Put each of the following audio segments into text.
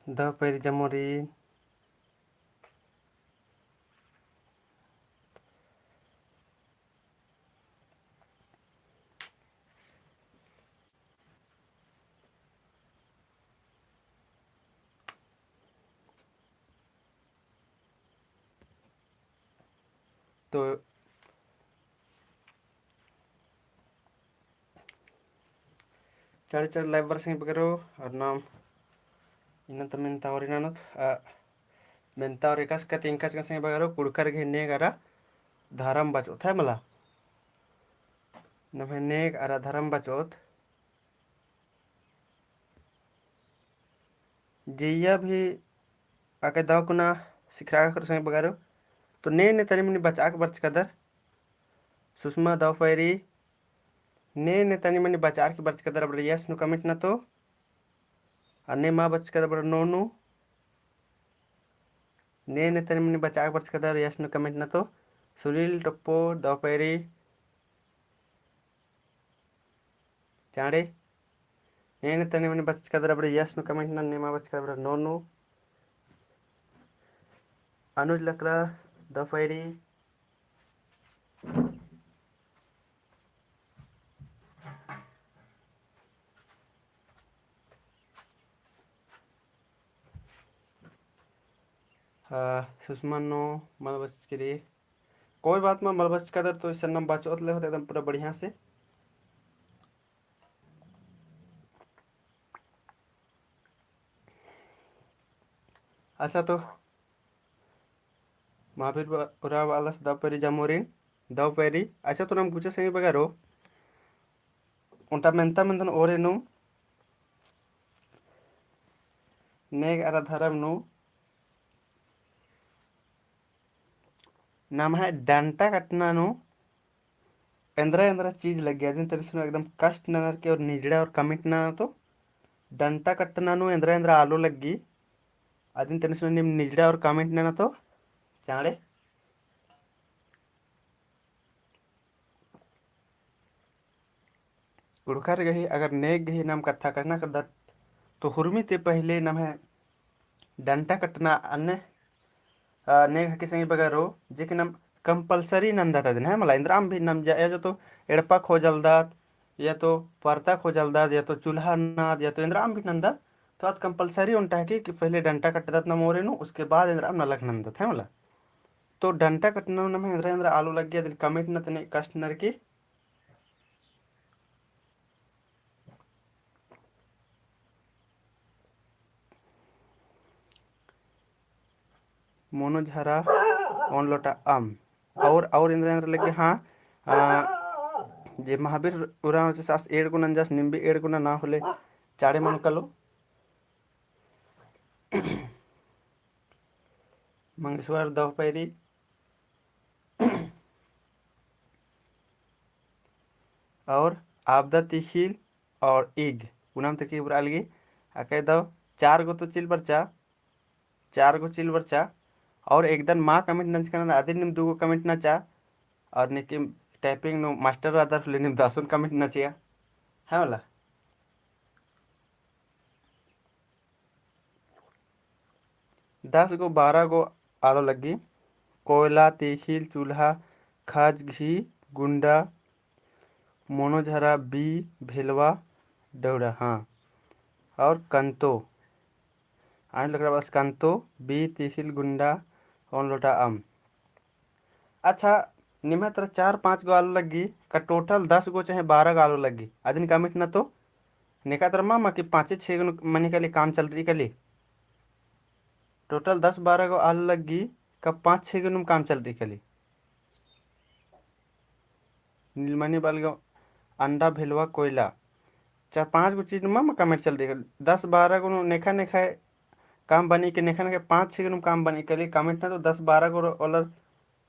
The पैरी जमोरीन तो चढ़ live बरसिंग बगरो और नाम इनंत मेंतावरी नानक मेंतावरी कस कत इंकस कसिंग बगरो कुड़कर घेने गरा धर्म बचोत है मला नभे नेक अरा धर्म बचोत जिया भी आके दाव कुना सिखरा कर संग बगरो तो ने तनी मनी बचा के बच कदर सुषमा दाव पैरी ने तनी मनी बचार के बच कदर बड़ यस नु कमिट न तो अन्य माँ बच कदर बड़ नोनु ने तनी मनी बचा के बच कदर यस नु कमिट न तो सुनील टप्पो दाव पैरी चाड़े ने तनी मनी बच कदर बड़ यस नु कमिट न ने माँ बच कदर बड़ नोनु अनुज लकड़ा दाव पैरी सुषमा नो मल बच के कोई बात में मल बच कदर तो इस नम बचोत ले होते एकदम पूरा बढ़िया से अच्छा तो महावीर उराव आलस दाव पैरी जमोरीन दाव पैरी अच्छा तो नाम गुचे संगे बगारो उनटा मेंता मेंतन ओरे नु नेग अरा धर्म नु नाम है डंटा कटना नु इंद्रा चीज लग गया दिन तेरे एकदम कष्ट न के और निजड़ा और कमिट ना तो डंटा कटना नु इंद्रा आलू लगी अदिन तेरे निम निजड़ा और कमिट ना तो चाड़े उड़कर गही अगर नेग गही नाम कथा करना कर दर तो हुरमी ते पहले नाम है डंटा कटना अन्य नेग हकी संगी बगारो जे कि नाम कंपलसरी नंदा तदिन है मला इंद्राम भी नाम या जो तो एड़पा खोजल दात या तो परता खोजल दात या तो चूल्हा नाद या तो इंद्राम भी नंदा तो आज कंपलसरी उनटा है कि पहले डंटा कटदात न मोरे नु उसके बाद इंद्राम नलक नंदत है मला तो डंटा कटना न में इंद्रा आलू लग गया दिन कमिट न तने कष्ट नर की मोनोझरा ऑन लोटा आम और इंद्र लगे हाँ जे महावीर उरा सास एड़ गुना जस निम्बी एड़ गुना ना होले चाड़े मन कलो मंगेश्वर दव पैरी और आपदा तिखिल और ईग उनाम तक उरा अलगी आके दव 4 गो तो चिल बरचा 4 गो चिल बरचा और एकदम माँ कमेंट नंच करना आदि निम 2 गो कमेंट ना चा और निकिम टाइपिंग नो मास्टर आदर निम 10 कमेंट ना चिया है वाला 10 गो 12 गो आलो लगी कोयला तिखिल चूल्हा खाज घी गुंडा मोनोझरा बी भेलवा दौड़ा हाँ और कंतो आने लग रहा बस कंतो बी तिखिल गुंडा और लोटा आम अच्छा निम्न तरह 4-5 गो आलू लगी का टोटल 10 गो चाहे 12 गो आलू लगी आदिन कमिट ना तो निका तरह मामा कि 5-6 गो मनी कली काम चल रही कली टोटल 10-12 गो आलू लगी का 5-6 गो काम चल रही कली नीलमणि बाल गो अंडा भेलवा कोयला 4-5 गो चीज मामा कमेंट चल रही 10-12 गो नेखा नेखा काम बनी के नेखा नेखा 5-6 गो काम बनी कली कमेंट ना तो 10-12 गो ऑलर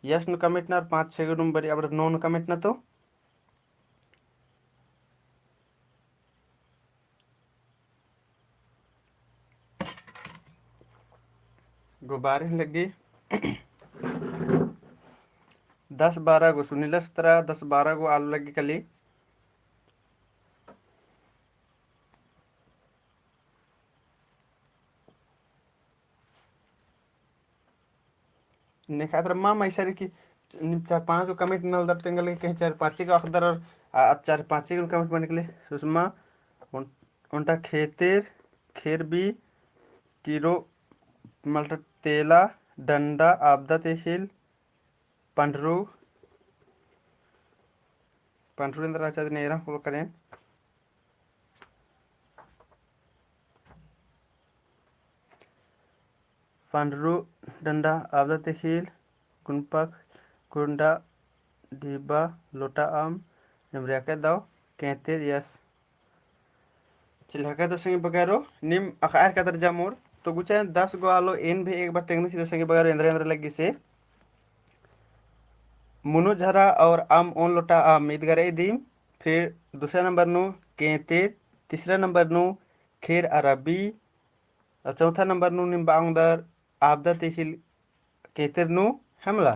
यस नु कमिट ना 5-6 गो बरी अब नो नु कमिट ना तो गुब्बारे लगी 10-12 गो सुनील तरह 10-12 गो आलू लगी कली नेखात्र मा मैसारी की चार पाँच को कमिट नल दर तेंगल के कहीं चार पाँच का अखदर और चार पाँच को कमिट बन निकले सुषमा उनटा खेतेर खेर भी किरो मतलब तेला डंडा आपदा तेहिल पंडरू पंडरू इंद्र आचार्य नेरा फुल करें पंडरू डंडा आपदा तेहिल गुनपक गुंडा डिब्बा लोटा आम निम्रियाके दाव कहते यस चिल्हाका तो संगे बगारो निम अखार का दर्जा मोर तो गुचा 10 गो आलो एन भी एक बार तेंगने सीधे संगे बगारो इंद्र इंद्र लगी से मुनु झरा और आम ओन लोटा आम ईदगरे दीम फिर दूसरा नंबर नु कहते तीसरा नंबर नु खेर अरबी और चौथा नंबर नु निम बांगदर आपदा तेहिल कहते नु हमला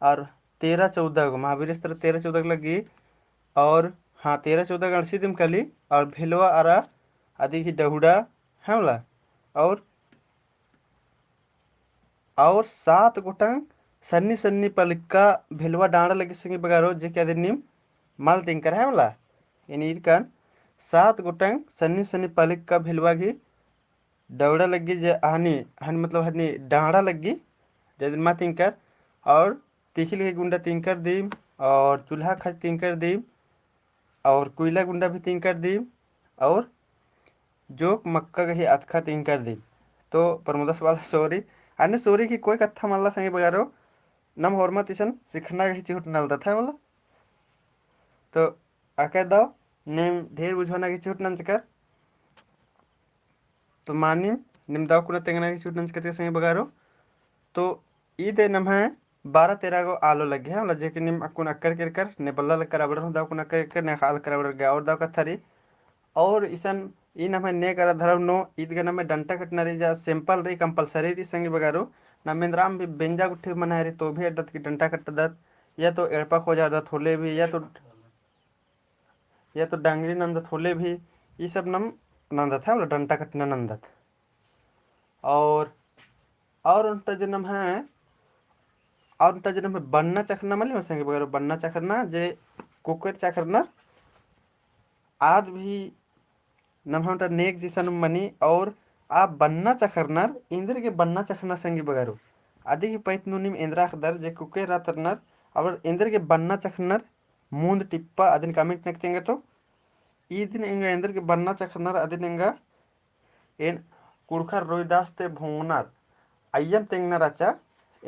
और 13-14 को महावीर 13-14 लगी और हाँ 13-14 गणसी दिम कली और भिलवा आरा आदि की डहुड़ा हमला और 7 गोटंग सन्नी सन्नी पलिका भिलवा डांडा लगी संगे बगारो जे क्या निम माल तिंकर हमला यानी कान 7 गोटंग सन्नी सन्नी पलिका भिलवा की डौड़ा लगी जे हनी हन मतलब हनी डांडा लगी जे मा तिंकर और तिखिल के गुंडा तिंकर दीम और चूल्हा खज तिंकर दीम और कोयला गुंडा भी तिंकर दीम और जोक मक्का कही अतखा तिंकर दीम तो प्रमोदस वाला सॉरी अन्य सॉरी की कोई कथा मल्ला संगे बगारो नम होरमा तिसन सिखना कही चिहुट नलदा था बोला तो आके दाओ नेम ढेर बुझवाना की चिहुट नंच कर तो मानिम निम दाव कुना तेंगना की चिहुट नंच करके संगे बगारो तो ई दे नम है 12-13 गो आलो लगे है मतलब जेके निम अकुन अक्कर कर ने बल्ला लग कर अबड़ दाव कुना कर ने खाल कर अबड़ गया और दाव का थरी और ईसन ई नम है ने कर धर्म नो ईद के नम है डंटा कटना रही जा सिंपल रही कंपलसरी रही संगे बगारो नमेंद्राम भी बेंजा गुट्ठी मना रही तो भी अड्डत की डंटा कट दत या तो एड़पा खो जा दत होले भी या तो डांगरी नंदत होले भी ये सब नम नंदत है मतलब डंटा कटना नंदत और उनका जन्म है और उनका जन्म है बन्ना चखना मली में संगे बगैर बन्ना चखना जे कुकर चखना आज भी नम है नेक जिसन मनी और आप बन्ना चखरनर इंद्र के बन्ना चखना संगे बगारो आदि की पैत नुनिम इंद्रा खदर जे कुके रातरनर और इंद्र के बन्ना चखनर मूंद टिप्पा अदिन कमेंट नक्तेंगे तो ई दिन इंगा इंद्र के बन्ना चखनर अदिन इंगा एन कुड़खर रोहिदास ते भोंगनर अय्यम तेंगना रचा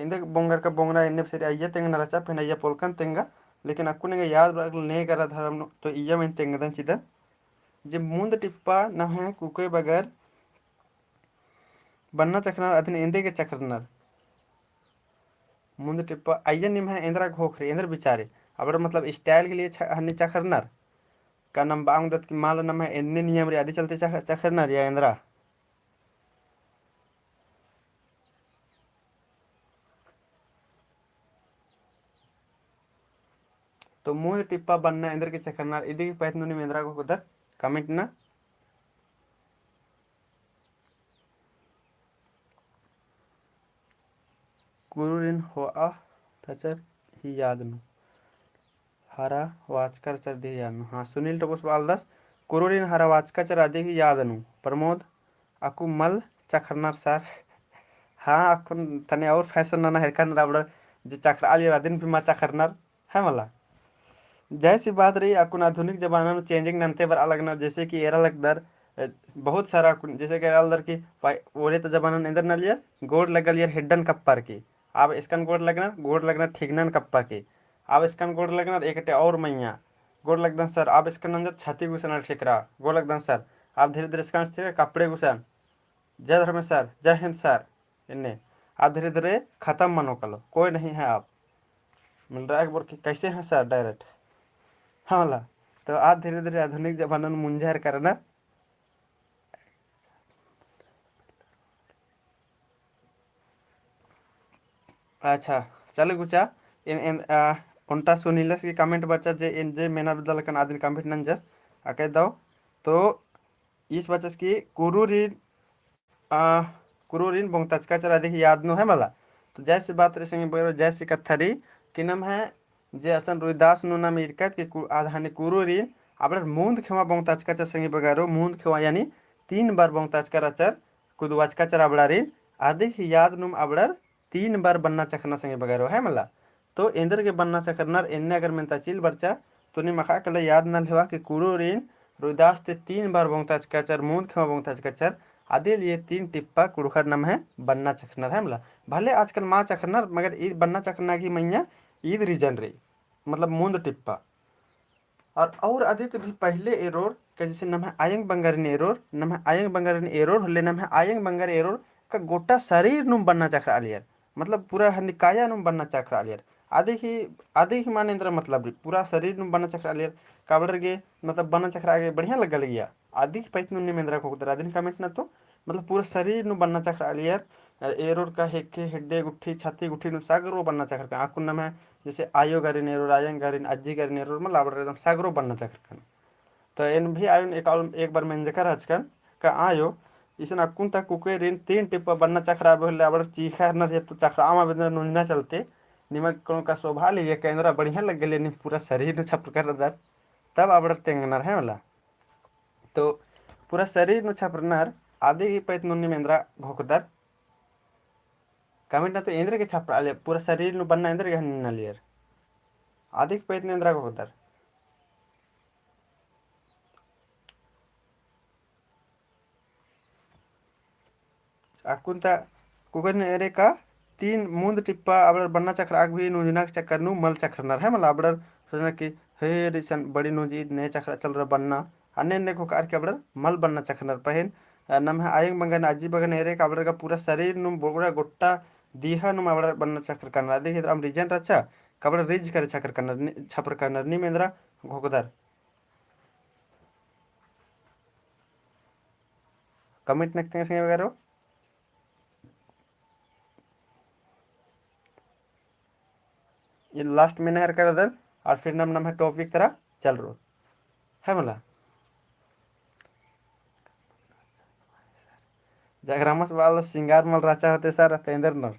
इंद्र बोंगर का बोंगना इन्ने से अय्या तेंगना रचा फिर अय्या पोलकन तेंगा लेकिन अक्कुन इंगा याद ने करा धर्म तो इयम इन तेंगदन चिदा जे मूंद टिप्पा न है कुके बगैर बन्ना चखनर अदिन इंद्र के चखरनर मुंद टिप्पा अय्या निम है इंद्रा घोखरे इंद्र बिचारे अब मतलब स्टाइल के लिए हन्नी चखरनर का नम बांग दत्त की माल नम है इन्ने नियम रे आदि चलते चखरनर या इंद्रा तो मुंह टिप्पा बनना इंद्र के चखरनर इदी की पैत नुनी इंद्रा को कुदर कमेंट ना कुरुरिन होआ तचर ही याद नु हरा वाचकर चर दे याद नु हाँ सुनील टपुस बालदस कुरुरिन हरा वाचकर चर आदि ही याद नु प्रमोद अकु मल चखरनर सर हाँ अकु तने और फैशन ना हेरकन रावड़ जे चखर आली दिन भी मा चखरनर है मला जैसी बात रही अकुन आधुनिक जमाना में चेंजिंग नंते पर अलग ना जैसे कि एरा लगदर बहुत सारा जैसे कि एरा की ओरे तो जमाना में इंदर न लिया गोड़ लगल यार हिडन कप्पर की अब इसकन गोड़ लगना ठीकनन कप्पा की अब इसकन गोड़ लगना एक और मैया गोड़ लगदन सर अब इसकन अंदर छाती घुसन ठेकरा गोड़ लगदन सर अब धीरे धीरे इसकन कपड़े घुसन जय धर्म सर जय हिंद सर इन्हें अब धीरे धीरे खत्म मनो कलो कोई नहीं है आप मिल रहा है बोल के कैसे हैं सर डायरेक्ट हाँ ला तो आज धीरे धीरे आधुनिक जमाना में मुंझार करना अच्छा चलो गुचा इन उनटा सुनीलस की कमेंट बच्चा जे इन जे मेना बदल कन आदिन कमेंट नंजस आके दो तो इस बच्चा की कुरुरिन बोंग तचका चरा देखी याद नो है मला तो जैसे बात रे संगे बगैर जैसे कथा री कि नाम है जे असन रोहिदास नु नाम इरकत के आधाने कुरो री अब मूंद खेवा बंगताच का संगे बगारो मूंद खेवा यानी 3 बार बंगताच का रचर कुदवाच का चर अबड़ा री आदि ही याद नुम अबड़र 3 बार बनना चखना संगे बगारो है मला तो इंद्र के बनना चखरनर इन्ने अगर मैं तचिल बरचा तो नि मखा कल याद न लेवा कि कुरो रीन रोहिदास ते 3 बार बंगताच का चर मूंद खेवा बंगताच का चर आदिल ये 3 टिप्पा कुड़खर नाम है बनना चखनर है मला भले आजकल माँ चखनर मगर ईद बनना चखना की मैया ईद रीजन रही मतलब मूंद टिप्पा और आदित्य भी पहले एरोर का जैसे नाम है आयंग बंगारिन एरोर नाम है आयंग बंगारिन एरोर होले नाम है आयंग बंगार एरोर का गोटा शरीर नुम बनना चखरा आलियर मतलब पूरा निकाया नुम बनना चखरा आलियर आदि ही मानेंद्र मतलब पूरा शरीर नुम बनना चखरा आलियर काबड़र गे मतलब बनना चखरा आगे बढ़िया लग गया आदि की पैत नुम निमेंद्र को उधर आदि कमेंट ना तो मतलब पूरा शरीर नुम बनना चखरा आलियर एरोर का हेके हेड्डे गुट्ठी छाती गुट्ठी नु सागरो बनना चखरा आकुन नाम है जैसे आयो गारिन एरोर आयंग गारिन अज्जी गारिन एरोर मतलब आबड़ एकदम सागरो बनना चखरा तो इन भी आयो एक बार मैं जकर हचकन का आयो इसन अकुन तक कुके रिन 3 टिप्पा बनना चखरा बोले आबड़ चीखा न रे तो चखरा आमा बिंद्र नुना चलते निमक कोनो का शोभा लिए केंद्रा बढ़िया लग गले नि पूरा शरीर न छप कर दर तब आबड़ तेंगनर है वाला तो पूरा शरीर न छपरनर आदि ही पैत नुनी मेंद्रा घोकदर कमेंट ना तो इंद्र के छप पूरा शरीर नु बनना इंद्र के न लियर आदि के पैत इंद्रा घोकदर अकुंता कुकर ने एरे का 3 मूंद टिप्पा अबड़ बनना चक्र आग भी नुजना चक्कर नु मल चक्रनर है मतलब अबड़ सोचना कि हे रिसन बड़ी नुजी ने चक्र चल रहा बनना अन्य ने को कार के अबड़ मल बनना चक्रनर पहन नम है आयंग बंगन अजी बगन एरे का अबड़ का पूरा शरीर नु बोगड़ा गोट्टा दीहा नु अबड़ बनना चक्र करना देखिए हम रीजन रचा कबड़ रिज कर चक्र करना छपर करना नि मेंद्रा घोकदार कमेंट नखते हैं वगैरह ये लास्ट में नहर कर दर और फिर नम नम है टॉपिक तरह चल रो है मला जगरामस वाला सिंगार मल राचा होते सर तेंदर नर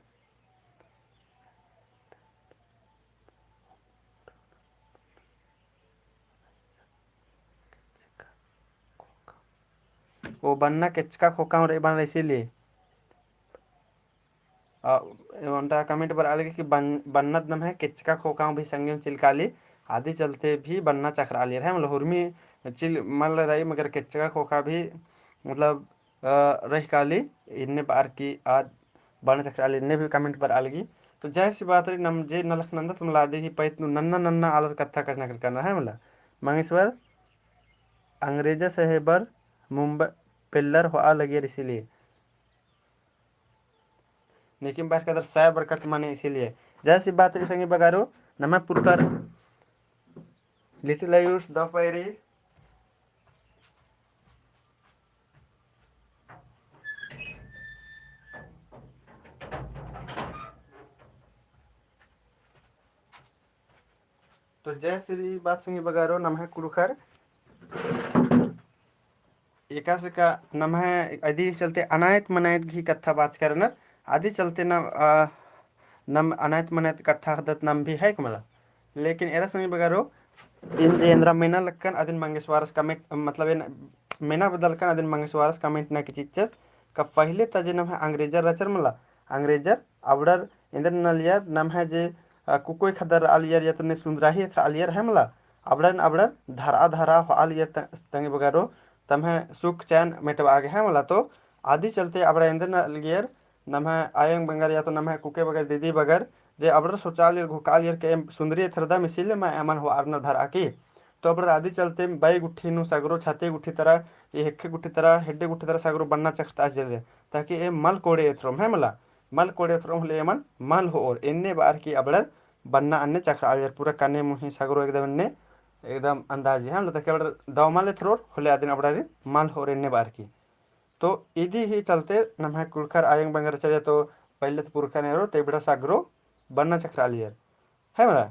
वो बनना किचका खोका रे बन इसीलिए कमेंट पर आगे कि बन्नत नम है किचका खोका भी संगम चिलकाली आदि चलते भी बनना चक्रा लिया है मतलब हुरमी चिल मल रही मगर किचका खोका भी मतलब रही काली इन्ने बार की आज बन चक्रा इन्ने भी कमेंट पर आलगी तो जैसी बात रही नम जे नलख नंदा तुम लादे ही पैत नन्ना नन्ना आलर कथा करना है मतलब मंगेश्वर अंग्रेजा सहेबर मुंबई पिल्लर हो आ लगे इसीलिए लेकिन बात कर साय बरकत माने इसीलिए जैसी बात रही संगे बगारो नमः पुरकर लिटिल आयुष द पैरी तो जैसी बात संगे बगारो नमः कुरुखर एका से का नमः आदि चलते अनायत मनायत घी कथा बात करना आदि चलते नम अनायत मनायत कथा हदत नाम भी है कमला लेकिन एरा संगे बगारो इन जेंद्रा मेना लक्कन अदिन मंगेशवारस कमेंट मतलब इन मेना बदलकन अदिन मंगेशवारस कमेंट ना की चीज का पहले तजे नाम है अंग्रेजर रचर मला अंग्रेजर अवडर इंद्र नलियर नाम है जे कुकोई खदर आलियर या तो सुंदराही आलियर है मला अवडन अवडर धारा धारा आलियर तंगे बगारो तम है सुख चैन मेटब आगे है मला तो आदि चलते अबड़ा इंद्र नलियर नम है आयंग बंगर या तो नम है कुके बगर दीदी बगर जे अबड़ शौचालय घोकालियर के सुंदरी थरदम इसीलिए मैं अमन हो आरना धरा की तो अबड़ आदि चलते बाई गुट्ठी नु सगरो छाती गुट्ठी तरह ये हेक्के गुट्ठी तरह हेड्डे गुट्ठी तरह सगरो बनना चखता जल ताकि ये मल कोड़े एथरोम है मला मल कोड़े एथरोम ले मन मल हो और इन्ने बार की अबड़ बनना अन्य चखा आलियर पूरा कने मुही सगरो एकदम इन्ने एकदम अंदाजी है मतलब कि दवमाल थ्रोर होले आदिन अबड़ा माल हो इन्ने बार की तो इदी ही चलते नम है कुलखर आयंग बंगर चले तो पहले तो पुरखा नेरो तेबड़ा सागरो बनना चक्रा लियर है मला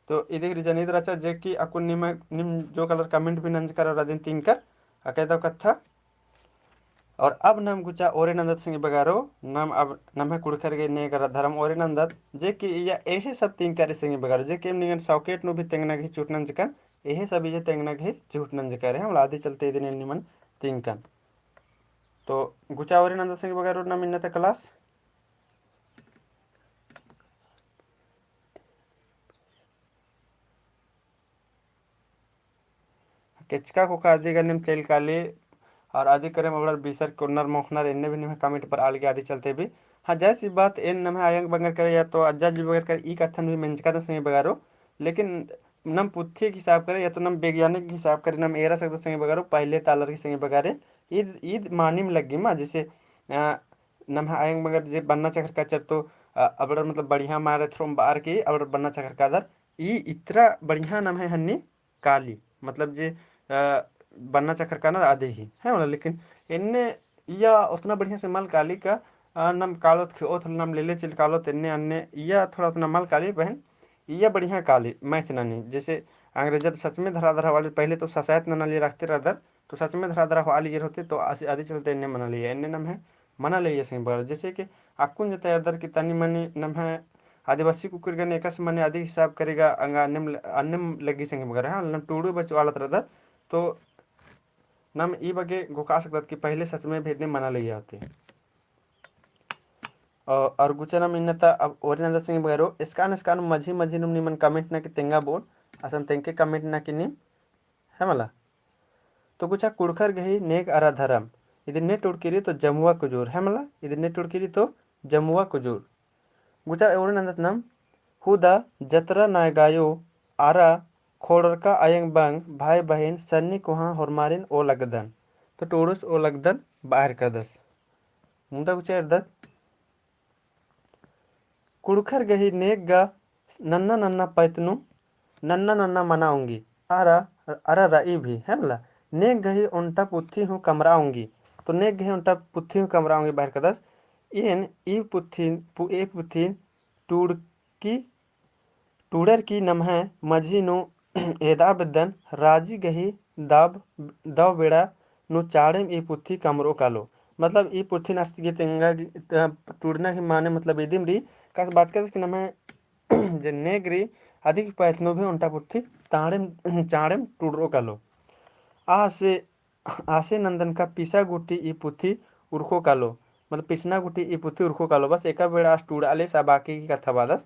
तो इदी रीजन इधर अच्छा जे कि अकुन निम जो कलर कमेंट भी नंज कर दिन 3 कर अकेदा कथा और अब नम गुचा ओरे नंदत सिंह बगारो नम अब नम है कुड़खर गे ने कर धर्म ओरे नंदत जे कि या एहे सब तीन कार्य सिंह बगारो जे कि निगन सॉकेट नु भी तेंगना घी चुटनन जकन एहे सब ये तेंगना घी चुटनन जकर है हम आदि चलते दिन निमन तीन कन तो गुचा ओरे नंदत सिंह बगारो नम इन्नत क्लास केचका को आदि गनिम तेल काले और आदि करे मबलर बीसर कुन्नर मोखनर इन्ने भी निम कमेंट पर आल के आदि चलते भी हाँ जैसी बात इन नम आयंग बंगर करे या तो अज्जा जी बगर करे ई कथन भी मेंचका तो सही बगारो लेकिन नम पुथ्य के हिसाब करे या तो नम वैज्ञानिक के हिसाब करे नम एरा सकते सही बगारो पहले तालर के सही बगारे ईद ईद मानिम लगी मा जैसे नम आयंग बगर जे बन्ना चक्र का चर तो अबड़ मतलब बढ़िया मारे थ्रोम बार के अबड़ बन्ना चक्र का दर ई इतना बढ़िया नम है हन्नी काली मतलब जे बन्ना चक्र का ना आधे ही है मतलब लेकिन इनने या उतना बढ़िया से मल काली का नम कालो ओथ नम ले चिल कालो तेने अन्य या थोड़ा उतना मल काली बहन या बढ़िया काली मैच नहीं जैसे अंग्रेजर सच में धरा धरा वाले पहले तो ससायत न लिए रखते रदर तो सच में धरा धरा वाली ये होते तो आदि चलते इन्हें मना लिया इन्हें नम है मना लिया सही बार जैसे कि आकुन जते अदर की तनी मनी नम है आदिवासी कुकुर गन एकस मने आदि हिसाब करेगा अंगा अन्नम लगी संग वगैरह हाँ नम टूडू बच वाला रदर तो नम ई बगे गोका सकत कि पहले सच में भेदने मना लिया होते और गुचना मिन्नता अब ओरिनंदा सिंह बगैरो इसकान मझी मझी नुम निमन कमेंट ना कि तेंगा बोल असन तेंके कमेंट ना कि निम है मला तो गुचा कुड़खर गही नेक अरा धरम इधर ने टुड़किरी तो जमुआ कुजूर है मला इधर ने टुड़किरी तो जमुआ कुजूर गुचा ओरिनंदत नम हुदा जतरा नाय गायो आरा खोड़रका आयंग बंग भाई बहन सन्नी कुहा होरमारिन ओ लगदन तो टोड़स ओ लगदन बाहर कदस मुंदा गुचा अर्दत कुड़खर गही नेक गा नन्ना नन्ना पैतनु नन्ना नन्ना मनाऊंगी आरा अरा रई भी है मला नेक गही उनटा पुथी हूँ कमराऊंगी तो नेक गही उनटा पुथी हूँ कमराऊंगी बाहर कदस इन ई पुथी टूड़की टूडर की नमः मझी नु एदा बदन राजी गही दाब दव बेड़ा नु चाड़े ई पुथी कमरो कालो मतलब ई पुथी नास्ती के तेंगा टूडना की माने मतलब इदिम री का बात कर कि नमः जे नेगरी अधिक पैथनो भी उनटा पुथी ताड़े चाड़े टूडरो कालो आसे आसे नंदन का पिसा गुटी ई पुथी उर्खो कालो मतलब पिसना गुटी ई पुथी उर्खो कालो बस एका बेड़ा टूड़ाले सा बाकी की कथा बादस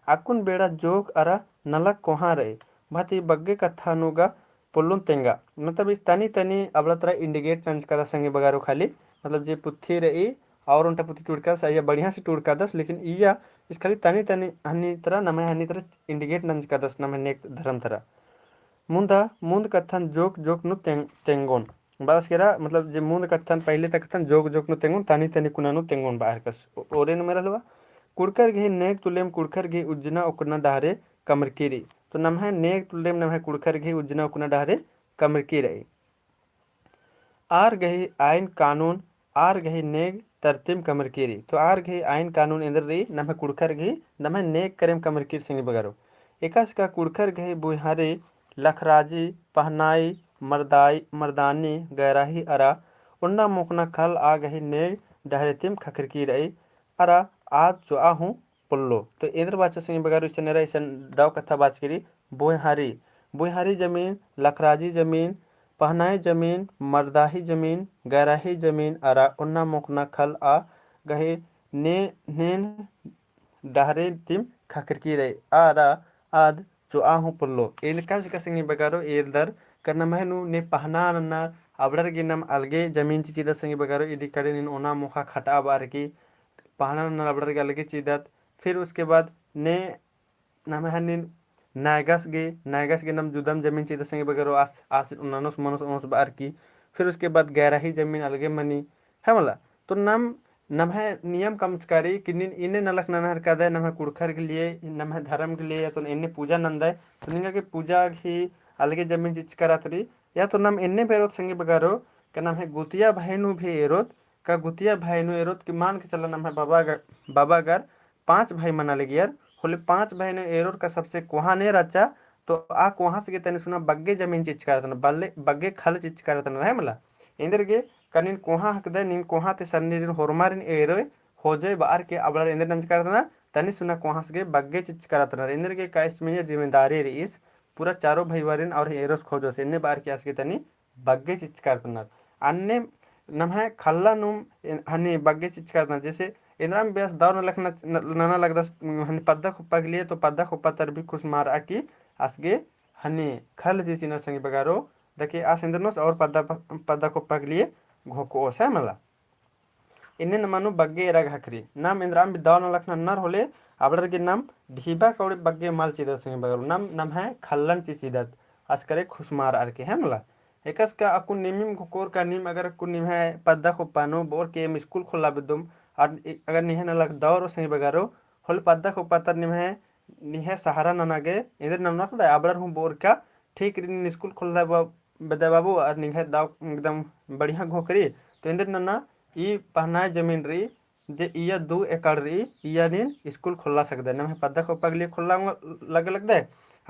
आकुन बेड़ा जोग अरा नलक कोहा रहे भाती बग्गे कथा नुगा पुल्लुन तेंगा मतलब इस तनी तनी अबला तरह इंडिकेट नंज कदा संगे बगारो खाली मतलब जे पुथी रही और उनटा पुथी टूड़का सही बढ़िया से टूड़का दस लेकिन इया इस खाली तनी तनी हनी तरह नमे हनी तरह इंडिकेट नंज कदस नमे नेक धर्म तरह मुंदा मुंद कथन जोक जोक नु तेंगोन बस केरा मतलब जे मुंद कथन पहले तक कथन जोक जोक नु तेंगोन तनी तनी कुनानु तेंगोन बाहर कस ओरे नु मेरा लवा कुड़कर घी नेक तुलेम कुड़कर घी उज्जना उकना डहारे कमरकीरी तो नमः नेक तुलेम नमः कुड़कर घी उज्जना उकना डहारे कमरकी रही आर गही आइन कानून आर गही नेक तरतीम कमरकीरी तो आर गही आइन कानून इंद्र रही नमः कुड़कर घी नमः नेक करेम कमरकीर सिंह बगारो एकास का कुड़कर घी बुहारी लखराजी पहनाई मर्दानी गैराही अरा उन्ना मुकना खल आ गही नेक डहरेतिम खखरकी रही अरा आज जो आहूँ पुल्लो तो इधर बाचा सिंह बगारो इस नेरा इस दाव कथा बात करी बुहारी बुहारी जमीन लखराजी जमीन पहनाई जमीन मर्दाही जमीन गैराही जमीन अरा उन्ना मुकना खल आ गहे ने नेन डहरे तिम खखरकी रही आरा आद जो आहूँ पुल्लो इनका सिंह बगारो इधर करना महनु ने पहना नन्ना अबड़र के नम अलगे जमीन चीदा सिंह बगारो इधर करे इन ओना मुखा खटा बार की पहाना नबड़र के अलगे चीदत फिर उसके बाद ने नम हनिन नायगस गे नम जुदम जमीन चीदा संगे बगैर आस आस उनानोस मनोस उनोस बार की फिर उसके बाद गहराही जमीन अलगे मनी है मला तो नम नम है नियम कमचकारी कि इन्हें नलक ननहर कद नम है कुड़खर के लिए नम है धर्म के लिए या तो इन्हें पूजा नंद है तो निगा के पूजा ही अलगे जमीन चीज करात रही या तो नम इन्हें बेरोत संगे बगारो का नाम है गुतिया भाईनु भी एरोत का गुतिया भाईनु एरोत कि मान के चला नाम है बाबा घर 5 भाई मना लेगी यार होले 5 भाई ने एरोर का सबसे कोहाने रचा तो आ कोहा से तने सुना बग्गे जमीन चिच करतन बल्ले बग्गे खल चिच करतन है मला इंदरगे कनिन कोहा हकदे निन कोहा ते सन्निरिन होरमारिन एरे होजे बार के अबलर इंदर नंच करतना तनी सुना कोहा से बग्गे चिच करतन इंदरगे काइस में जिम्मेदारी रईस पूरा चारों भाईवारिन और एरोस खोजो से इन्ने बार के आसके तनी बग्गे चिच करतन अन्ने नमः खल्ला नुम हनी बग्गे चिच करतन जैसे इंद्राम ब्यास दाव न लखना नाना लगदा हनी पद्दा खुप्पा के लिए तो पद्दा खुप्पा तर भी खुश मार आकी आसगे हनी खल जी चिना संगे बगारो देखिए आस इंद्रनोस और पद्दा खुप्पा के लिए घोको ओस है मला इन्ने न मानो बग्गे एरा घाकरी नाम इंद्राम दाव न लखना नर होले आबड़र के नाम ढीबा कौड़े बग्गे माल चिदत संगे बगारो नाम नाम है खल्लन चिचिदत आज करे खुशमार आर के है मला एकस का अकुन निमिम घोकोर का निम अगर अकुन निम है पद्दा खुप्पानो बोर के स्कूल खोला बिदुम और अगर निहे न लग दौर संगे बगारो होल पद्दा खुप्पा तर निम है निहे सहारा ननागे इधर नमना खुदा आबड़र हूँ बोर का ठीक इन स्कूल खोल बदा बाबू और निहे दाव एकदम बढ़िया घोकरी तो इंदर नन्ना ई पहना जमीन रही जे इया 2 एकड़ रही इया नीन स्कूल खोला सकते नम पद्दा खुप्पा के लिए खोला लग दे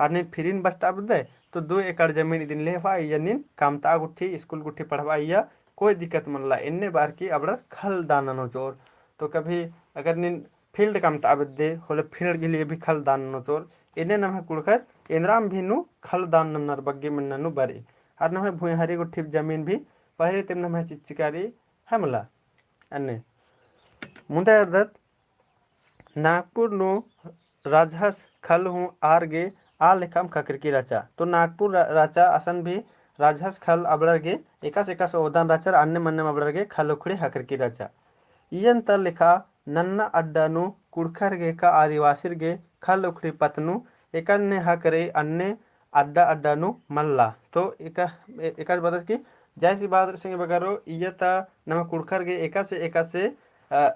और नीन फिरिन बस्ता दे तो 2 एकड़ जमीन दिन लेवा इया नीन कामता गुट्ठी स्कूल गुट्ठी पढ़वा इया कोई दिक्कत मन ला इन्ने बार की अब खल दाना चोर तो कभी अगर नीन फील्ड कामता दे होले फील्ड के लिए भी खल दान चोर इन्ने नम कुड़कर इंद्राम भी नु खल दान नर बग्गे मन नु बरी और नम भूहरी गुट्ठी जमीन भी पहले तेम नम चिचिकारी है मला अन्ने मुंडा अर्धत नागपुर नु राजहस खल हूँ आरगे आ लेखाम खकरकी राचा तो नागपुर राचा असन भी राजहस खल अबड़गे एकास एकास ओदान राचर अन्य मन्ने अबड़गे खलोखड़ी हकरकी राचा इयन त लेखा नन्ना अड्डानु कुड़खरगे का आदिवासीरगे खलोखड़ी पतनु एकन्ने हकरे अन्य अड्डा अड्डानु मल्ला तो एकास बदस की जैसी बात सिंह बगारो इयता नम कुड़खरगे एका से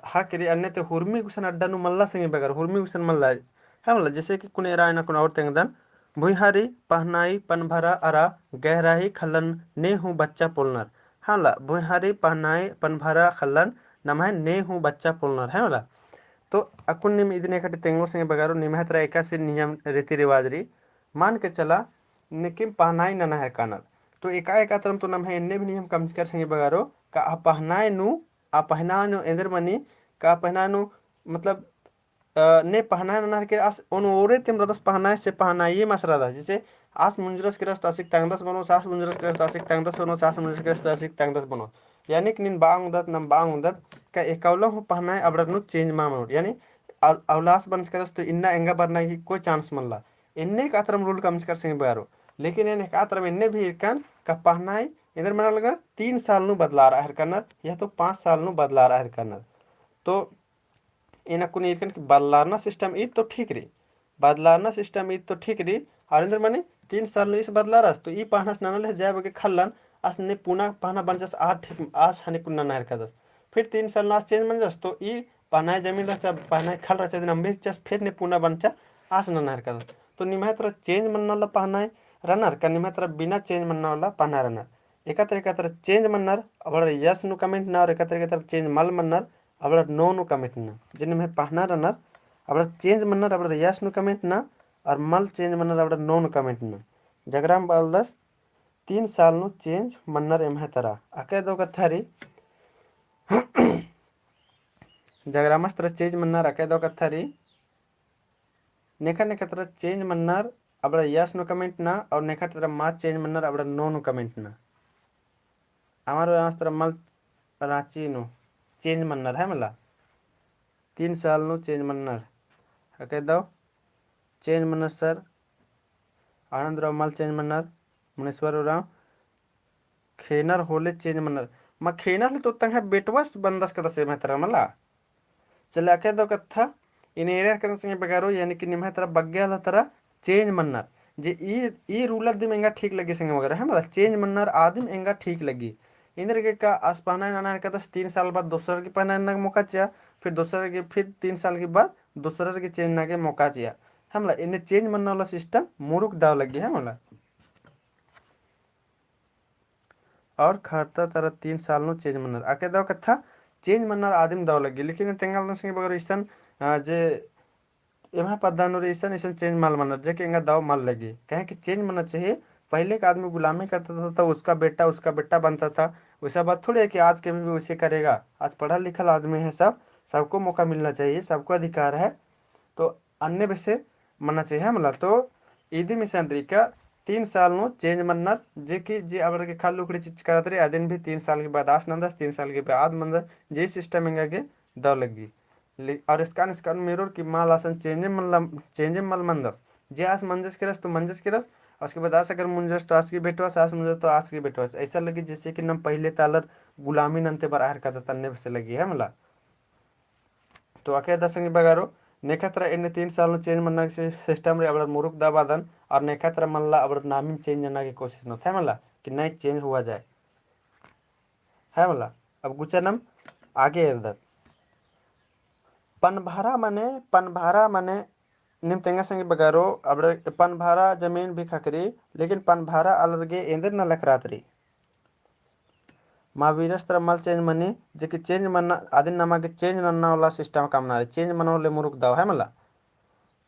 हाकरे अन्य ते हुर्मी गुसन अड्डानु मल्ला सिंह बगारो हुर्मी गुसन मल्ला है मतलब जैसे कि कुने रायना कुन और तेंगदन भुईहारी पहनाई पनभरा अरा गहराही खलन ने हूँ बच्चा पोलनर हाँ ला भुईहारी पहनाई पनभरा खलन नमः ने हूँ बच्चा पोलनर है वाला तो अकुन निम इतने कटे तेंगो से बगारो निमहतरा एका से नियम रीति रिवाज री मान के चला निकिम पहनाई नना है कानर तो एका तरम तो नम है इन्ने भी नियम कम कर संगे बगारो का पहनाए नु आ पहना नु इंदर मनी का पहना नु मतलब ने पहना नना के आस ओनोरे तेम रदस पहनाए से पहनाई मसरादा जैसे आस मुंजरस के रस आसिक टांगदस बनो सास मुंजरस के रस आसिक टांगदस बनो सास मुंजरस के रस आसिक टांगदस बनो यानी कि निन बांग उदत नम बांग उदत का एकावला हूँ पहनाए अबड़नु चेंज मामोट यानी अवलास बन के तो इन्ना एंगा बरना की कोई चांस मल्ला इन्ने का तरम रूल कम कर संगे बारो लेकिन इन्हें का तरम इन्ने भी इरकन का पहनाए इधर मना लगा 3 साल नु बदला रहा है कन्नर यह तो 5 साल नु बदला रहा है कन्नर तो इन कुन इरकन की बदलाना सिस्टम ईद तो ठीक रही बदलाना सिस्टम ईद तो ठीक रही और इंदर मने 3 साल नु इस बदला रहा तो ई पहना नाना ले जाए बगे खल्लन आस ने पुना पहना बन जस आ ठीक आस हने पुना नहर का दस फिर 3 साल नास चेंज बन जस तो ई पहना जमीन रचा पहना खल रचा दिन अम्बे जस फिर ने पुना बनचा आस न नहर का दस तो निमहतर चेंज मनना वाला पहना रनर का निमहतर बिना चेंज मनना वाला पहना रनर एकत्र चेंज मनर अब यस नु कमेंट ना और एकत्र चेंज मल मनर अब नो नु कमेंट ना जिन में पहना रनर अब चेंज मनर अब यस नु कमेंट ना और मल चेंज मनर अब नो नु कमेंट ना जगराम बालदस 3 साल नु चेंज मनर एम तरा अके दो कथारी जगरामस तरह चेंज मनर अके दो कथारी नेखा नेखा तरह चेंज मनर अब यस नु कमेंट ना और नेखा तरह मा चेंज मनर अब नो नु कमेंट ना हमारे तरह मल रांची नु चेंज मनर है मला 3 साल नु चेंज मनर अके दो चेंज मनर सर आनंद राव मल चेंज मनर मुनेश्वर राव खेनर होले चेंज मनर म खेनर तो तंग बेटवस बंदस कर से मैं तरह मला चले अके दो कथा इन एरिया कर संगे बगारो यानी कि निमह तरह बग्या तरह चेंज मनर जे ई रूलर दिम एंगा ठीक लगी संगे वगैरह है मतलब चेंज मनर आदिम एंगा ठीक लगी इंद्र के का आस पहना नाना का 3 साल बाद दूसरा के पहना का मौका चाहिए फिर दूसरा के फिर 3 साल के बाद दूसरा के चेंज ना के मौका चाहिए है मतलब इन्हें चेंज मनना वाला सिस्टम मुरुक दाव लगी है मतलब और खाता तरह 3 साल नो चेंज मनर आके दाव कथा चेंज मनर आदिम दाव लगी लेकिन तेंगाल संगे बगर ईसन जे एमा पद्दानुर ऐसा ऐसा चेंज माल मना जे के दाव माल लगी कहे कि चेंज मना चाहिए। पहले का आदमी गुलामी करता था तो उसका बेटा बनता था। वैसा बात थोड़ी है कि आज के भी वैसे करेगा। आज पढ़ा लिखा आदमी है, सबको मौका मिलना चाहिए, सबको अधिकार है। तो अन्य विषय मना चाहिए मतलब तो इदी मिशन का 3 साल नो चेंज मन्नत जे कि जे अगर के खाल लुकड़ी चीज करत रहे अदिन भी 3 साल के बाद आस नंदस 3 साल के बाद मंदर जे सिस्टम के दव लगी। और इसकान मेरोर की माल आसन चेंजे मल मंदस जे आस मंजस करस तो मंजस करस। और उसके बाद आस अगर मुंजस तो आस की बेटवास, आस मुंजस तो आस की बेटवास। ऐसा लगी जैसे कि नम पहले तालर गुलामी नंते बराहर का तन्ने से लगी है मला। तो आके दसंग बगारो नेखत्र इन 3 साल चेंज मना सिस्टम रे अब मुरुक दाबादन और नेखत्र मल्ला अब नामी चेंज करना की कोशिश न है मला कि नहीं चेंज हुआ जाए है मला। अब गुचनम आगे इधर पनभारा मने निम तेंगा संगे बगारो अब पनभारा जमीन भी खकरी लेकिन पनभारा अलगे इंदर न लखरातरी महावीरस्त्र मल चेंज मनी जे कि चेंज मना आदिन नमा के चेंज नन्ना वाला सिस्टम काम ना चेंज मनोले मुरुक दाव है मला।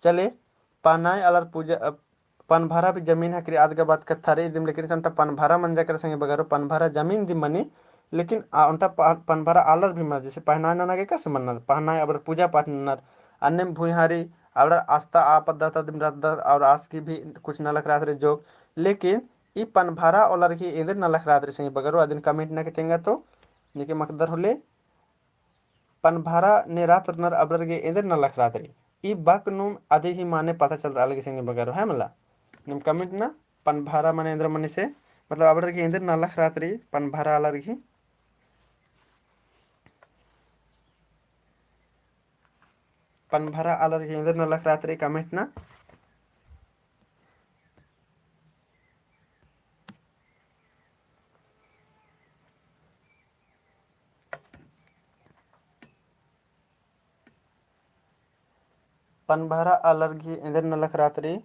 चले पानाई अलर पूजा पनभारा भी जमीन है आद के बात कथारे दिम लेकिन संटा पनभारा मंजा कर संगे बगारो पनभारा जमीन दी मनी लेकिन उनटा पनभारा आलर भी मर जैसे पहना ना के कैसे मन्ना पहना अब पूजा पाठ नर अन्य भूहारी अब आस्था आपदा दिम रात और आस की भी कुछ न लग रहा था जोग लेकिन ई पनभारा और की इधर न लग रहा था संगे बगारो आदिन कमेंट ना के तेंगा तो निके मकदर होले पनभारा ने रात नर अबर के इधर न लख रात्रि ई बक नुम आधे ही माने पता चलता अलग संगे बगैर है मला निम कमेंट ना पनभारा माने इंद्र मनी से मतलब अबर के इंद्र न लख रात्रि पनभारा अलग ही पनभारा अलग ही इंद्र न लख रात्रि कमेंट ना। पनभारा अलग ही इंद्र न लख रात्रि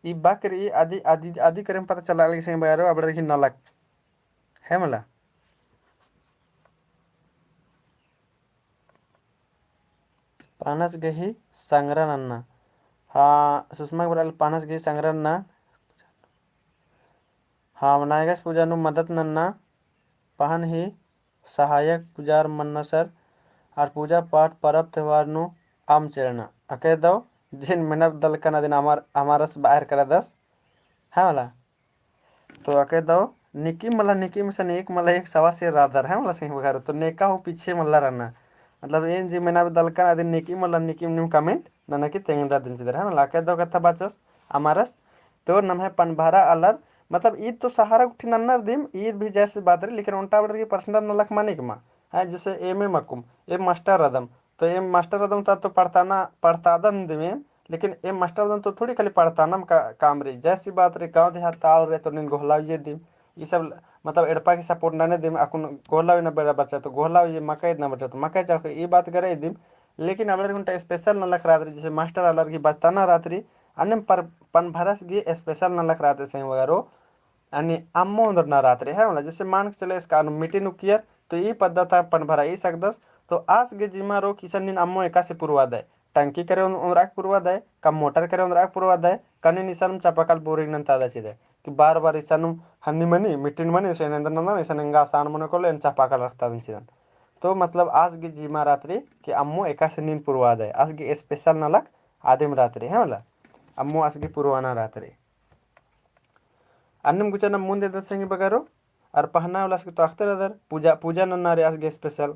ई बकरी आदि आदि आदि करम पता चला अलग संगे बगैर अबर ही न लख है मला। पानस गही संग्रह नन्ना हाँ सुषमा बराल पानस गही संग्रह नन्ना हाँ नायगस पूजा नु मदद नन्ना पहन ही सहायक पुजार मन्ना सर और पूजा पाठ परब त्यौहार नु आम चरण अके दो जिन मिनब दल का दिन हमारस बाहर कर दस है मला। तो अके दो निकी मला निकी मिशन एक मला एक सवा से राधर है मला सिंह वगैरह तो नेका हो पीछे मल्ला रहना मतलब इन जी मिनब दल का दिन निकी मला निकी निम कमेंट नना की तेंगदा दिन चिदर है मला अके दो कथा बाचस हमारस तो नम है पनभारा अलर मतलब ईद तो सहारा उठी नन्नर दिम ईद भी जैसे बात रही लेकिन उल्टा बटर की पर्सनल न लख माने मा है जैसे एम ए मकुम एम मास्टर रदम तो एम मास्टर रदम तो पढ़तादन दिमे लेकिन एम मास्टर रदम तो थोड़ी खाली पढ़तानम का काम रही जैसी बात रही गाँव देहात ताल रहे तो गोहला ये दिम ये सब मतलब एड़पा की सपोर्ट ना दिम अकुन गोहला न बड़ा बच्चा तो गोहला ये मकई न बचा तो मकई चाहो ये बात करे दिम लेकिन अगर घंटा स्पेशल न लख रात्रि जैसे मास्टर अलर की बचताना रात्रि अन्य पर पनभरस की स्पेशल न लख रात्रि सही वगैरह आणि अम्मो अंदर ना रात्रि है मतलब जैसे मान के चले इसका मीटिंग कियर तो ये पद्धत है पनभरा ये सकदस तो आस गे जिमा रो किसन दिन अम्मो एका से पूर्वादय टंकी करे उनराक पूर्वादय कम मोटर करे उनराक पूर्वादय कने निसन चापाकल बोरिंग नन तादा चिदे कि बार बार इसानु हन्नी मनी मीटिंग मनी से नंदन नंदन इसन आसान मने को लेन चापाकल रखता दिन चिदन तो मतलब आज गे जिमा रात्रि कि अम्मो एका से नींद पूर्वादय आज गे स्पेशल नलक आदिम रात्रि है मतलब अम्मो आज गे पूर्वाना रात्रि अन्नम गुचना मुंदे दत्संगी बगारो और पहना वाला तो अख्तर अदर पूजा पूजा नन्ना रे आज गे स्पेशल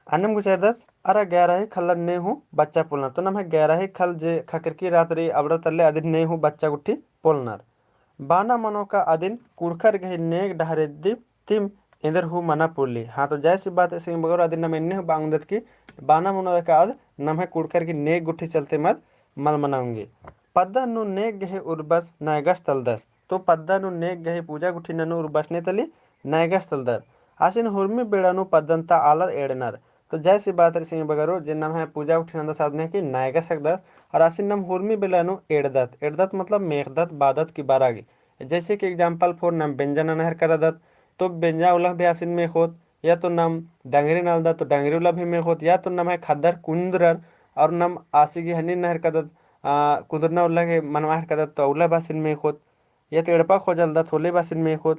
अन्नम गुचर दत अरे 11 खल ने हूँ बच्चा पोलना तो नम है 11 खल जे खकर की रात रे अब तल्ले अदिन ने हूँ बच्चा गुट्ठी पोलनार बाना मनो का अदिन कुड़खर गहे नेक डहरे दीप तिम इंदर हूँ मना पुरली हाँ तो जैसी बात है सिंह बगैर अदिन नम इन्ने हूँ बांगदत की बाना मनो का अद नम है कुड़खर की नेक गुट्ठी चलते मत मल मनाऊंगी पद्दा नु नेक गहे उर्बस नायगस तलदस तो पद्दा नु नेक गहे पूजा गुठी ननु उर्बस ने तली नायगस तलदर आसिन हुर्मी बेड़ानु पद्दंता आलर एड़नर तो जैसी बात सिंह बगरो जिन नाम है पूजा उठी नंदा साधने की नायगस सकदस और आसिन नम हुर्मी बेड़ानु एड़दत एड़दत मतलब मेघदत बादत की बारागी जैसे कि एग्जाम्पल फोर नाम व्यंजन अनहर करदत तो व्यंजा उलह भी आसिन में होत या तो नम डंगरी नालदा तो डंगरी उला भी मेख होत, या तो नम है खद्दर कुंदरर और नम आसिगी हनी नहर कदत कुदरना उल्ला के मनवाहर कदत तो उला बासिन मेख होत, या तो एड़पा खोजलदा थोले बासिन मेख होत।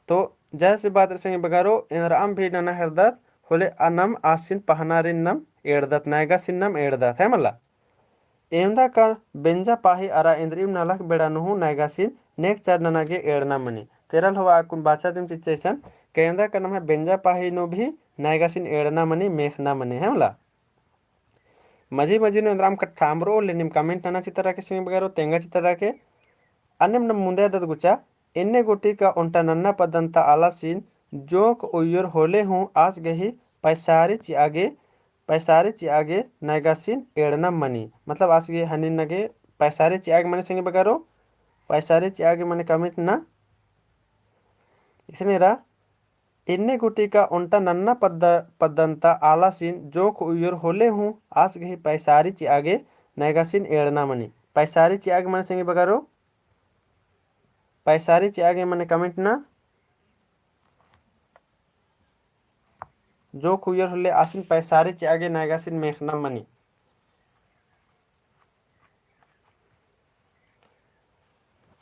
तो जैसे बात रसेंगे बगारो इनराम भी नना हरदत होले अनम आसिन पहनारिन नम एड़दत नायगा सिन्नम एड़दत है मला एंदा का बेंजा पाही अरा इंद्रिम नलक बेड़ा नुहु नायगासिन नेक चार ननागे एड़ना मनी तेरल हवा कुन बाचा दिम चिचैसन केंदा का नम है बेंजा पाही नो भी नायगासिन एड़ना मनी मेखना मनी है मला मजी मजी नो इंद्राम का ठामरो लेनिम कमेंट नना चितरा के सिंग बगारो तेंगा चितरा के अन्यम नम मुंदे दत गुचा इन्ने गुटी का उंटा नन्ना पदंता आला सीन जोक उयर होले हूँ आस गही पैसारे ची आगे नायगासीन एड़ना मनी मतलब आस गे हनी नगे पैसारे ची आगे मने संगे बगारो पैसारे ची आगे मने कमिट ना इसने रा इन्ने गुटी का उंटा नन्ना पदंता आला सीन जोक उयर होले हूँ आस गही पैसारी ची आगे नायगासीन एड़ना मनी पैसारी ची आगे मने संगे बगारो पैसारी ची आगे मने कमेंट ना जो कुयर होले आसिन पैसारी ची आगे नायगासिन मेखना मनी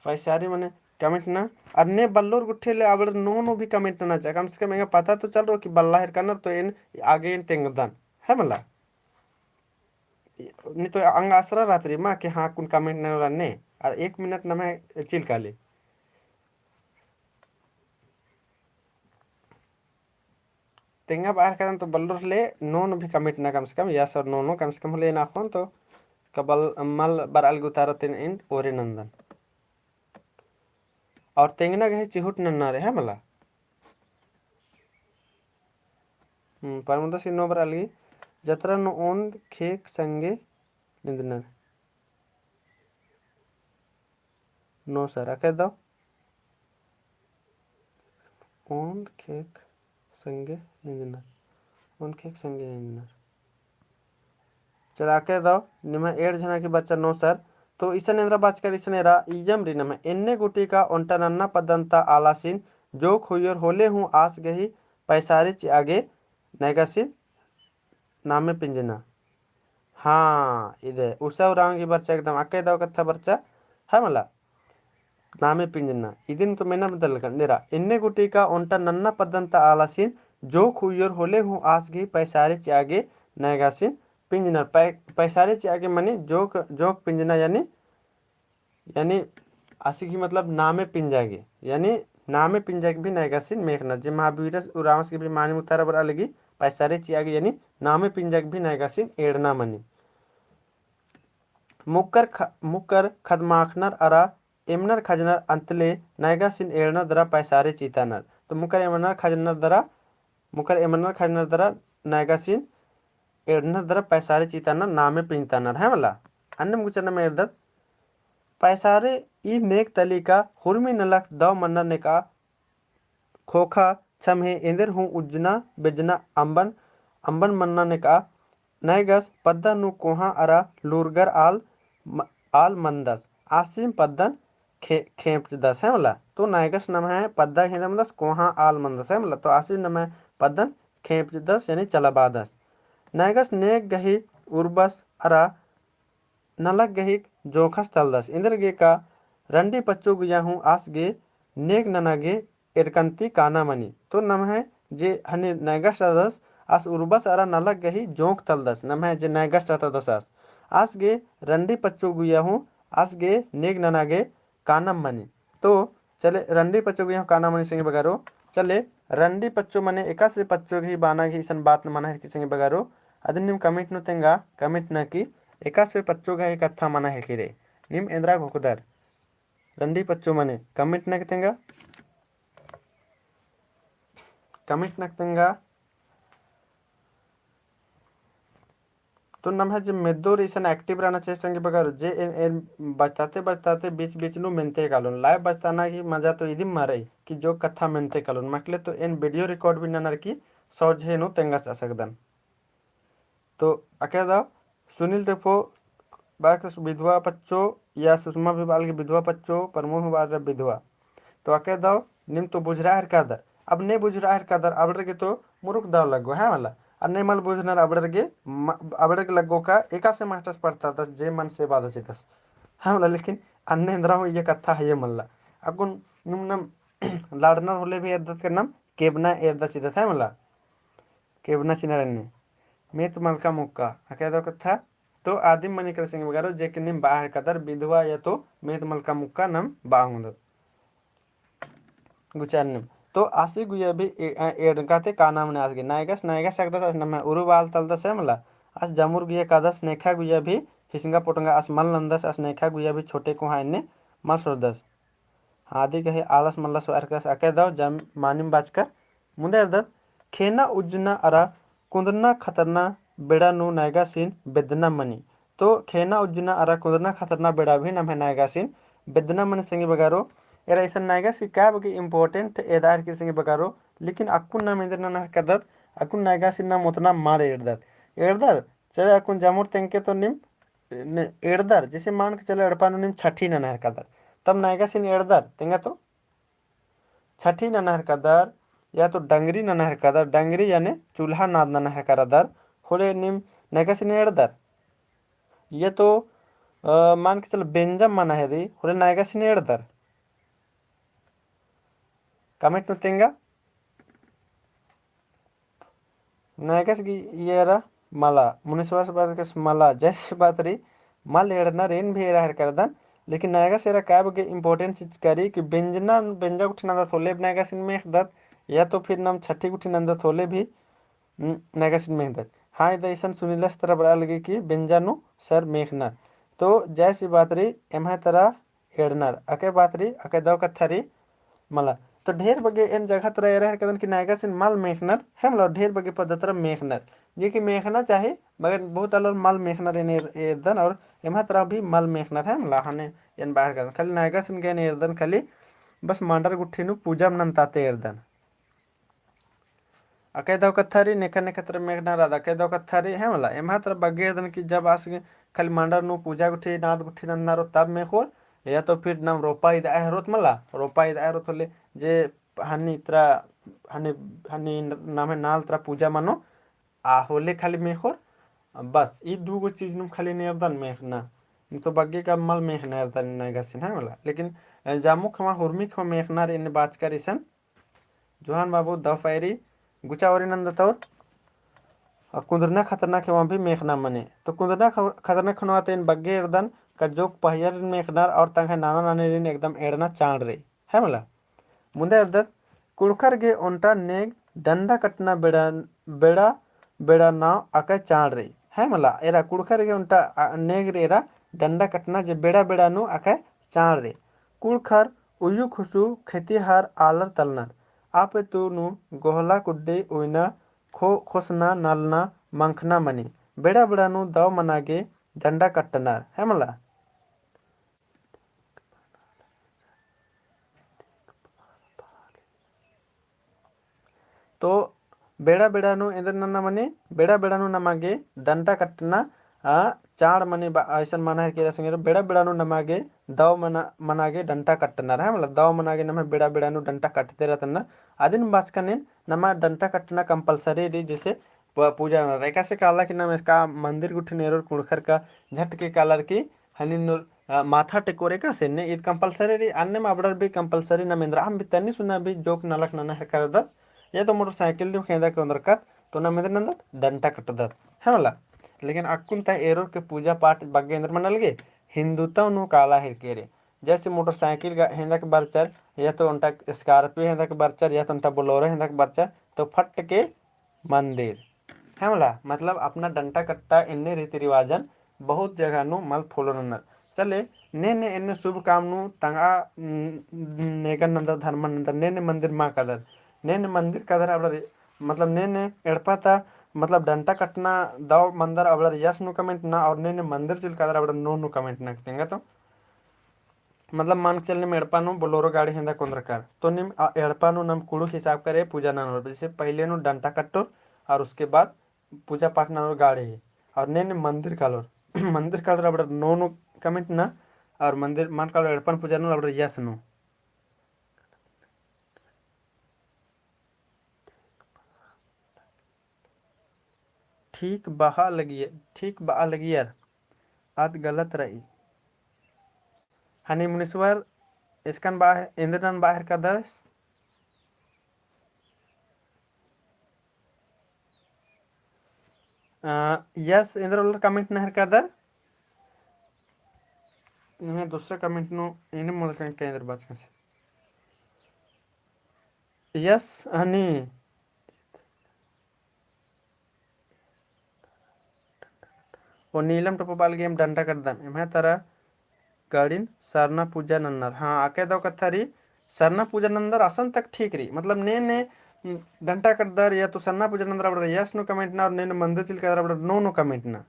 पैसारी मने कमेंट ना अन्य बल्लोर गुट्ठे ले आवड़ नो नो भी कमेंट ना चाहे कम से कम पता तो चल रो कि बल्ला हिर करना तो इन आगे इन टेंगदान है मला नहीं तो अंग आसरा रात्रि माँ कि हाँ कुन कमेंट न रन्ने और 1 मिनट न मैं चिल काले तेंगा बाहर करन तो बल्लोर ले नो नो भी कमेंट ना कम से कम या सर नो नो कम से कम ले ना फोन तो कबल मल बराल गुतारो तीन इन ओरे नंदन और तेंगना गहे चिहुट नन्ना रे है मला परमुदा सी नो बराल गी जतरा नो ओन खेक संगे निंदनर नो सर आके दो ओन खेक संगे निंदनर ओन खेक संगे निंदनर चला के दो निमा 8 जना की बच्चा नो सर तो ईसन इंद्रा बाचकर ईसन एरा इजम री नम एन्ने गुटी का ओंटा नन्ना पदंता आलासिन जो खुयर होले हूँ आस गही पैसारी ची आगे नैगासिन नामे पिंजना हाँ इधे उसा उरांगी बच्चा एकदम आके दाव कथा बच्चा है मला नामे पिंजना इदिन तो मैंने बदल कर नेरा इन्ने गुटी का ओंटा नन्ना पदंता आलासिन जो खुयर होले हूँ आस गही पैसारी ची आगे नैगासिन पिंजना पैसारी ची आगे मनी जोक जोक पिंजना यानी आसी की मतलब नामे पिंजागे यानी नामे पिंजागे भी नायगासिन मेखना जे महावीर उरावस की भी मानी मुतारा बरा लगी पैसारे चियागे यानी नामे पिंजागे भी नायगासिन एड़ना मनी मुक्कर खदमाखनर अरा एमनर खजनर अंतले नायगासिन एड़ना दरा पैसारे चीतानर तो मुक्कर एमनर खजनर दरा नायगासिन एड़ना दरा पैसारे चीतानर नामे पिंतानर है वाला अन्य मुचना में एड़दत पैसारे ई नेक तलीका हुरमी नलक दव मन्नर ने का खोखा छमहे इंदर हूँ उज्जना बेजना अंबन मन्ना ने का नैगस पद्दा नु कोहा अरा लूरगर आल मंदस आसिम पद्दन खेप दस है मला तो नैगस नम है पद्दा हिंदम दस कोहा आल मंदस है मला तो आसिम नम है पद्दन खेप दस यानी चलाबा दस नैगस नेक गही उर्बस अरा नलक गही जोखस तलदस इंदर गे का रंडी पच्चो गुया हूँ आस गे नेक ननागे एरकंती काना मनी तो नम है जे हने नैगस दस आस उर्बस अरा नलक गही जोंक तलदस नम है जे नैगस दस आस गे रंडी पच्चो गुया हूँ आस गे नेक ननागे कानम मनी तो चले रंडी पच्चो गुया हूँ काना मनी संगे बगारो चले रंडी पच्चो मने एका से पच्चो घी बाना घी सन बात न मना है संगे बगारो अदन निम कमिट नु तेंगा कमिट न की एका से पच्चो घा एक अथा मना है कि रे निम इंद्रा घोकुदार रंडी पच्चो मने कमिट न तेंगा कमिट न तेंगा तो नम है जो मेदोर ईसन एक्टिव रहना चाहिए संगे बगर जे बचताते बीच बीच नु मेनते कालून लाइव बचताना की मजा तो इदिम मारे कि जो कथा मेनते कालून मकले तो इन वीडियो रिकॉर्ड भी ननर की सौझे नु तेंगा सकदन तो अके दा सुनील देखो बाक विधवा पच्चो या सुषमा भी बाल की विधवा पच्चो प्रमोद बाल विधवा तो अके दाओ निम तो बुझरा हर का दर अब ने बुझरा हर कदर अबड़गे तो मुरुक दाव लगो है वाला अन्ने मल बुझनर अबड़गे लगो का एका से मास्टर्स पढ़ता दस जे मन से बाद दस है वाला लेकिन अन्ने इंद्रा हो ये कथा है ये मल्ला अकुन नुमनम लाडनर होले भी एरदत के नाम केबना एरदा चिदत है मला केबना चिनारन्ने मैं तो मलका मुक्का अकेदो कथा तो आदिम मनी कर सिंह वगैरह जे के निम बाहर कदर विधवा या तो मैं तो मलका मुक्का नम बाहुंद गुचारने तो आसी गुया भी एडकाते का नाम ने आसगे नायगस सकदस अस नम उरुवाल तलदस है मला अस जमुर गुया कादस नेखा गुया भी हिसंगा पोटंगा अस मल नंदस अस नेखा गुया भी छोटे को हाइने मल सोदस आदि कहे आलस मल्लस अरकस अकेदो जम मानिम बाचकर मुंदे अर्दत खेना उज्जना अरा कुंदना खतरना बेड़ा नु नायगा सीन बेदना मनी तो खेना उज्जना अरा कुंदना खतरना बेड़ा भी नम है नायगा सीन बेदना मनी संगी बगारो एरा ऐसा नायगा सी क्या बगे इम्पोर्टेंट एदार की संगी बगारो लेकिन अकुन नाम इंद्र ना कदर अकुन नायगा सीन नाम उतना मारे एड़दर चले अकुन जामुर तेंके तो निम एड़दर जैसे मान के चले अड़पानु निम छठी ना कदर तब नायगा सीन एड़दर तेंगा तो छठी ननहर कदर या तो डंगरी ननहर कदर डंगरी यानी चूल्हा नाद ननहर करदर होले निम नायगा सीन एड़दर ये तो मान के चल बेंजम मना है दी होले नायगा सीन एड़दर कमेंट नु तेंगा नायगा की ये रा मला मुनिसवास बात के मला जैसे बात रही मल एड़ना रेन भी एरा हर करदन लेकिन नायगा सेरा काय बगे इम्पोर्टेंट चीज करी कि बेंजा उठी नंदा थोले नायगा सीन में दत या तो फिर नम छठी उठी नंदा थोले भी नायगा सीन में दत हाँ इधर ऐसा सुनीलस तरह बड़ा लगे कि बेंजानु सर मेखना तो जैसी बात रही एम तरह एड़नर अके बात रही अके दो कथा रही मला तो ढेर बगे इन जगह तरह रह कदन कि नायगा सिन माल मेखनर है मतलब ढेर बगे पद्धति मेखनर ये कि मेखना चाहे मगर बहुत अलग माल मेखनर इन एर्दन और एमा तरह भी माल मेखनर है मतलब हने इन बाहर कदन खाली नायगा सिन गए एर्दन खाली बस मांडर गुट्ठी नु पूजा नंताते एर्दन अके दो कथारी नेका नेका तरह मेखनर आदा अके दो कथारी है मतलब एमा तरह बगे एर्दन कि जब आस खाली मांडर नु पूजा गुट्ठी नाद गुट्ठी नंदारो तब मेखोर या तो फिर नम रोपा इद आहरोत मला रोपा इद आहरोत होले जे हनी त्रा हनी हनी नामे नाल त्रा पूजा मानो आ होले खाली मेखोर बस ई दूगो चीज नु खाली नेरदन मेखना तो बग्गे का मल मेखना एरदन नायगा सिन है मला लेकिन जामु खमा हुर्मी खमा मेखना रे इन बात कर इसन जोहान बाबू दफायरी गुचा और नंद तौर कुंदरना खतरनाक है वहाँ भी मेखना मने तो कुंदरना खतरनाक खनवाते इन बग्गे एरदन का जोक पहियर मेखनार और तंग नाना नानी रिन एकदम एड़ना चांड रही है मला मुंदे अर्दत कुड़खर गे ओंटा नेग डंडा कटना बेड़ा बेड़ा बेड़ा नाव आके चांड रही है मला एरा कुड़खर गे ओंटा नेग रेरा डंडा कटना जे बेड़ा बेड़ा नु आके चांड रही कुड़खर उयु खुशु खेतीहार आलर तलनर आप तू नु गोहला कुड्डे उइना खो खोसना नलना मंखना मनी बेड़ा बेड़ा नु दाव मनागे डंडा कट्टनार है मला तो बेड़ा बेड़ा नु इधर नन्ना मने बेड़ा बेड़ा नु नमागे डंडा कटना चाड़ मने ऐसा माना है कि संगे बेड़ा बेड़ा नु नमागे दाव मनागे डंटा कटना है मतलब दाव मनागे नमा बेड़ा बेड़ा नु डंटा कटते रहतना आदिन बाचकने नमा डंटा कटना कंपलसरी री जैसे पूजा न रेखा से काला कि नाम इसका मंदिर गुठी नेरोर कुड़खर का झट के कालर की हनी माथा टेकोरे का से ने इत कंपलसरी री अन्य में अबड़र भी कंपलसरी न मेंद्रा हम भी तनी सुना भी जोक नलक नना है कर दत या तो मोटरसाइकिल दी खेदा के अंदर कत तो न मेंद्र नंदत डंटा कट दत है मला लेकिन अक्कुन ता एरोर के पूजा पाठ बग्गे अंदर मनल गे हिंदुता नु काला है केरे जैसे मोटरसाइकिल का हेंदा के बरचर या तो उनटा स्कॉर्पियो हेंदा के बरचर या तो उनटा बोलोरो हेंदा के बरचर तो फट के मंदिर है मला मतलब अपना डंटा कट्टा इन्ने रीति रिवाजन बहुत जगह नु मल फॉलो नन चले ने इन्ने शुभ काम नु तंगा नेगन नंदर धर्म नंदर ने मंदिर माँ कदर ने मंदिर कदर अब मतलब ने एड़पाता मतलब डंटा कटना दाव मंदर अब यस नु कमेंट ना और ने मंदिर चिल कदर अब नो कमेंट ना देंगे तो मतलब मान के चलने में एड़पा नु बोलोरो गाड़ी हेंदा कोंदर कर तो निम एड़पा नु नम कुड़ू हिसाब करे पूजा ना जैसे पहले नु डंटा कट्टो और उसके बाद पूजा पाठ ना गाड़ी है और ने मंदिर कालोर मंदिर कालोर अब नो कमेंट ना और मंदिर मान कालो एड़पन पूजा नु अब यस नु ठीक बा लगियर आद गलत रही। हनी मुनीश्वर इसकन बाहर इंद्रन बाहर का दस यस इंद्र कमेंट नहर का दर दूसरा कमेंट नो इन्हें मोल केंद्र बात कर यस हनी और नीलम टपोपाल गेम डंडा कर दम इम्हे तरह गाड़ीन सरना पूजा नंदर हाँ आके दो कथारी सरना पूजा नंदर असन तक ठीक रही मतलब ने डंटा कर दर या तो सरना पूजा नंदर अब यस नो कमेंट ना और ने मंदिर चिल कर अब नो कमेंट ना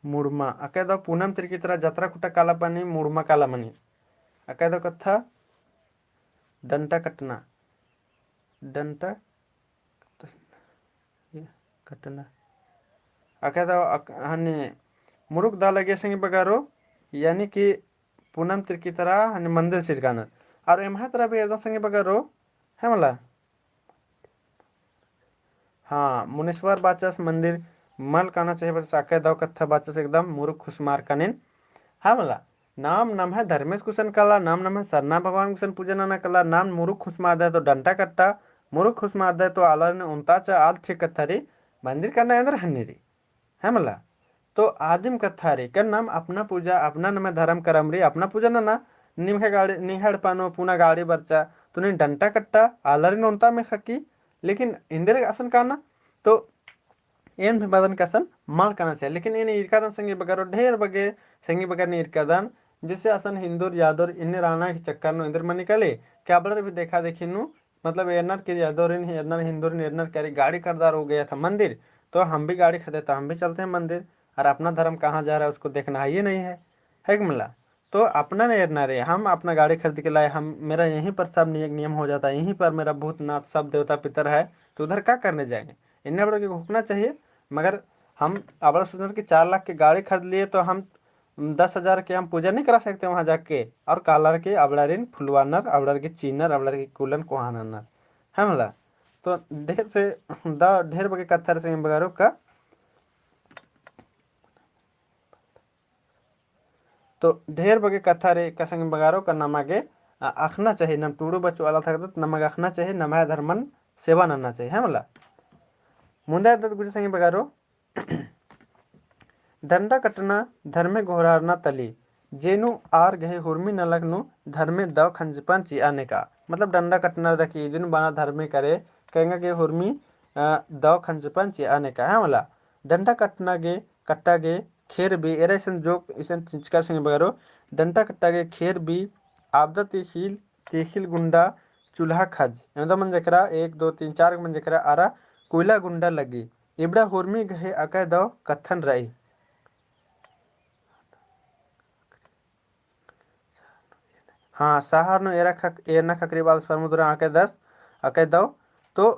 मुड़मा आके दो पूनम तिर की तरह जतरा खुटा काला पानी मुड़मा काला मनी आके दो कथा डंटा कटना डंटा कटना आके दो हनी मुरुक दा लगे संग बगारो यानी कि पूनम तिर की तरह हनी मंदिर चिरकाना और एमहा तरह भी एकदम संग बगारो है मला हाँ मुनीश्वर बाचस मंदिर मल काना चाहिए बस आके दो कथा बाचस एकदम मुरुक खुश मार कानिन हाँ मला नाम नाम है धर्मेश कुशन कला नाम है सरना भगवान कुशन पूजन ना कला नाम मुरुक खुश मार दे तो डंटा कट्टा मुरुक खुश मार दे तो आलर ने उनता चा आल ठीक कथा रे मंदिर करना अंदर हन्नी रे है मला तो आदिम कथा रे कर नाम अपना पूजा अपना नाम धर्म करम रे अपना पूजा ना निम्हे गाड़ी निहड़ पानो पुना गाड़ी बच्चा तुने डंटा कट्टा आलर ने उनता में खकी लेकिन इंदिर आसन काना तो एन भी बदन कसन माल करना चाहिए लेकिन इन इरकादन संगी बगैर ढेर बगे संगी बगैर ने इरकादन जिससे असन हिंदूर यादव इन राणा के चक्कर नो इंदर मनी कले क्या बड़े भी देखा देखी नु मतलब एनर के यादव एनर हिंदूर एनर कैरी गाड़ी खरीदार हो गया था मंदिर तो हम भी गाड़ी खरीदे तो हम भी चलते हैं मंदिर और अपना धर्म कहाँ जा रहा है उसको देखना ही नहीं है कि मिला तो अपना नहीं एरना रे हम अपना गाड़ी खरीद के लाए हम मेरा यहीं पर सब नियम हो जाता है यहीं पर मेरा भूतनाथ सब देवता पितर है तो उधर क्या करने जाएंगे इन्हें बड़े घूमना चाहिए मगर हम अब सोचना कि 4 लाख की गाड़ी खरीद लिए तो हम 10,000 के हम पूजा नहीं करा सकते वहाँ जाके और कालर के अबड़ारिन फुलवानर अबड़र के चीनर अबड़र के कुलन कोहानर है मला तो ढेर से ढेर बगे कत्थर से बगारो का तो ढेर बगे कथा रे कसंग बगारो का नमागे आखना चाहिए नम टूडू बच्चो वाला था नमग आखना चाहिए नमाय धर्मन सेवा नन्ना चाहिए है मला मुंडा गुजर संग बगारो डंडा कटना धर्मे घोरारना तली जेनु आर गहे हुर्मी न लगनु धर्मे दव खंजपन ची आने का मतलब डंडा कटना दकी दिन बना धर्मे करे कहेंगे के हुर्मी दव खंजपन ची आने का है मला डंडा कटना गे कट्टा गे खेर भी एरे सन जो इसन चिंचकार संग बगारो डंडा कट्टा गे खेर भी आपदा तेखिल गुंडा चूल्हा खज मतलब मन जकरा 1 2 3 4 मन जकरा आरा कोयला गुंडा लगी इबड़ा हुर्मी गहे अकय दव कथन रही हाँ सहार नो एरना खकरी बाल समुद्र आके 10 अकय दव तो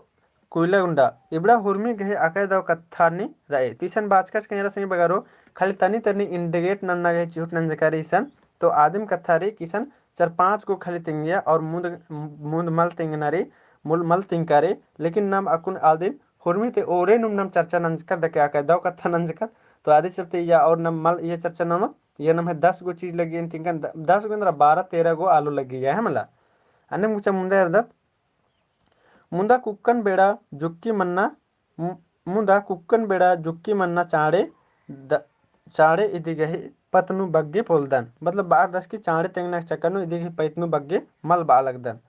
कोयला गुंडा इबड़ा हुर्मी गहे अकय दव कथानी रहे तीसन बाचकच केरा संग बगारो खाली तनी तनी इंडिकेट नन्ना गहे चिहुट नन जकारी सन तो आदिम कथा रे किसन 4-5 को खाली तिंगिया और मुंद मल तिंगनारी मूल मल तिंकारे लेकिन नाम अकुन आदिम हुर्मी ते ओरे नुम नम चर्चा नंजकत दके आके दव कथा नंजकत तो आदि चलते या और नम मल ये चर्चा नम ये नम है 10 गो चीज लगी इन तिंकन 10 गो अंदर 12-13 गो आलू लगी है मला अन्य मुचा मुंदे अर्दत मुंदा कुक्कन बेड़ा जुक्की मन्ना मुंदा कुक्कन बेड़ा जुक्की मन्ना चाड़े इदी गही पतनु बग्गे पोलदन मतलब 12-10 की चाड़े तेंगना चक्कनु इदी गही पैतनु बग्गे मल बालगदन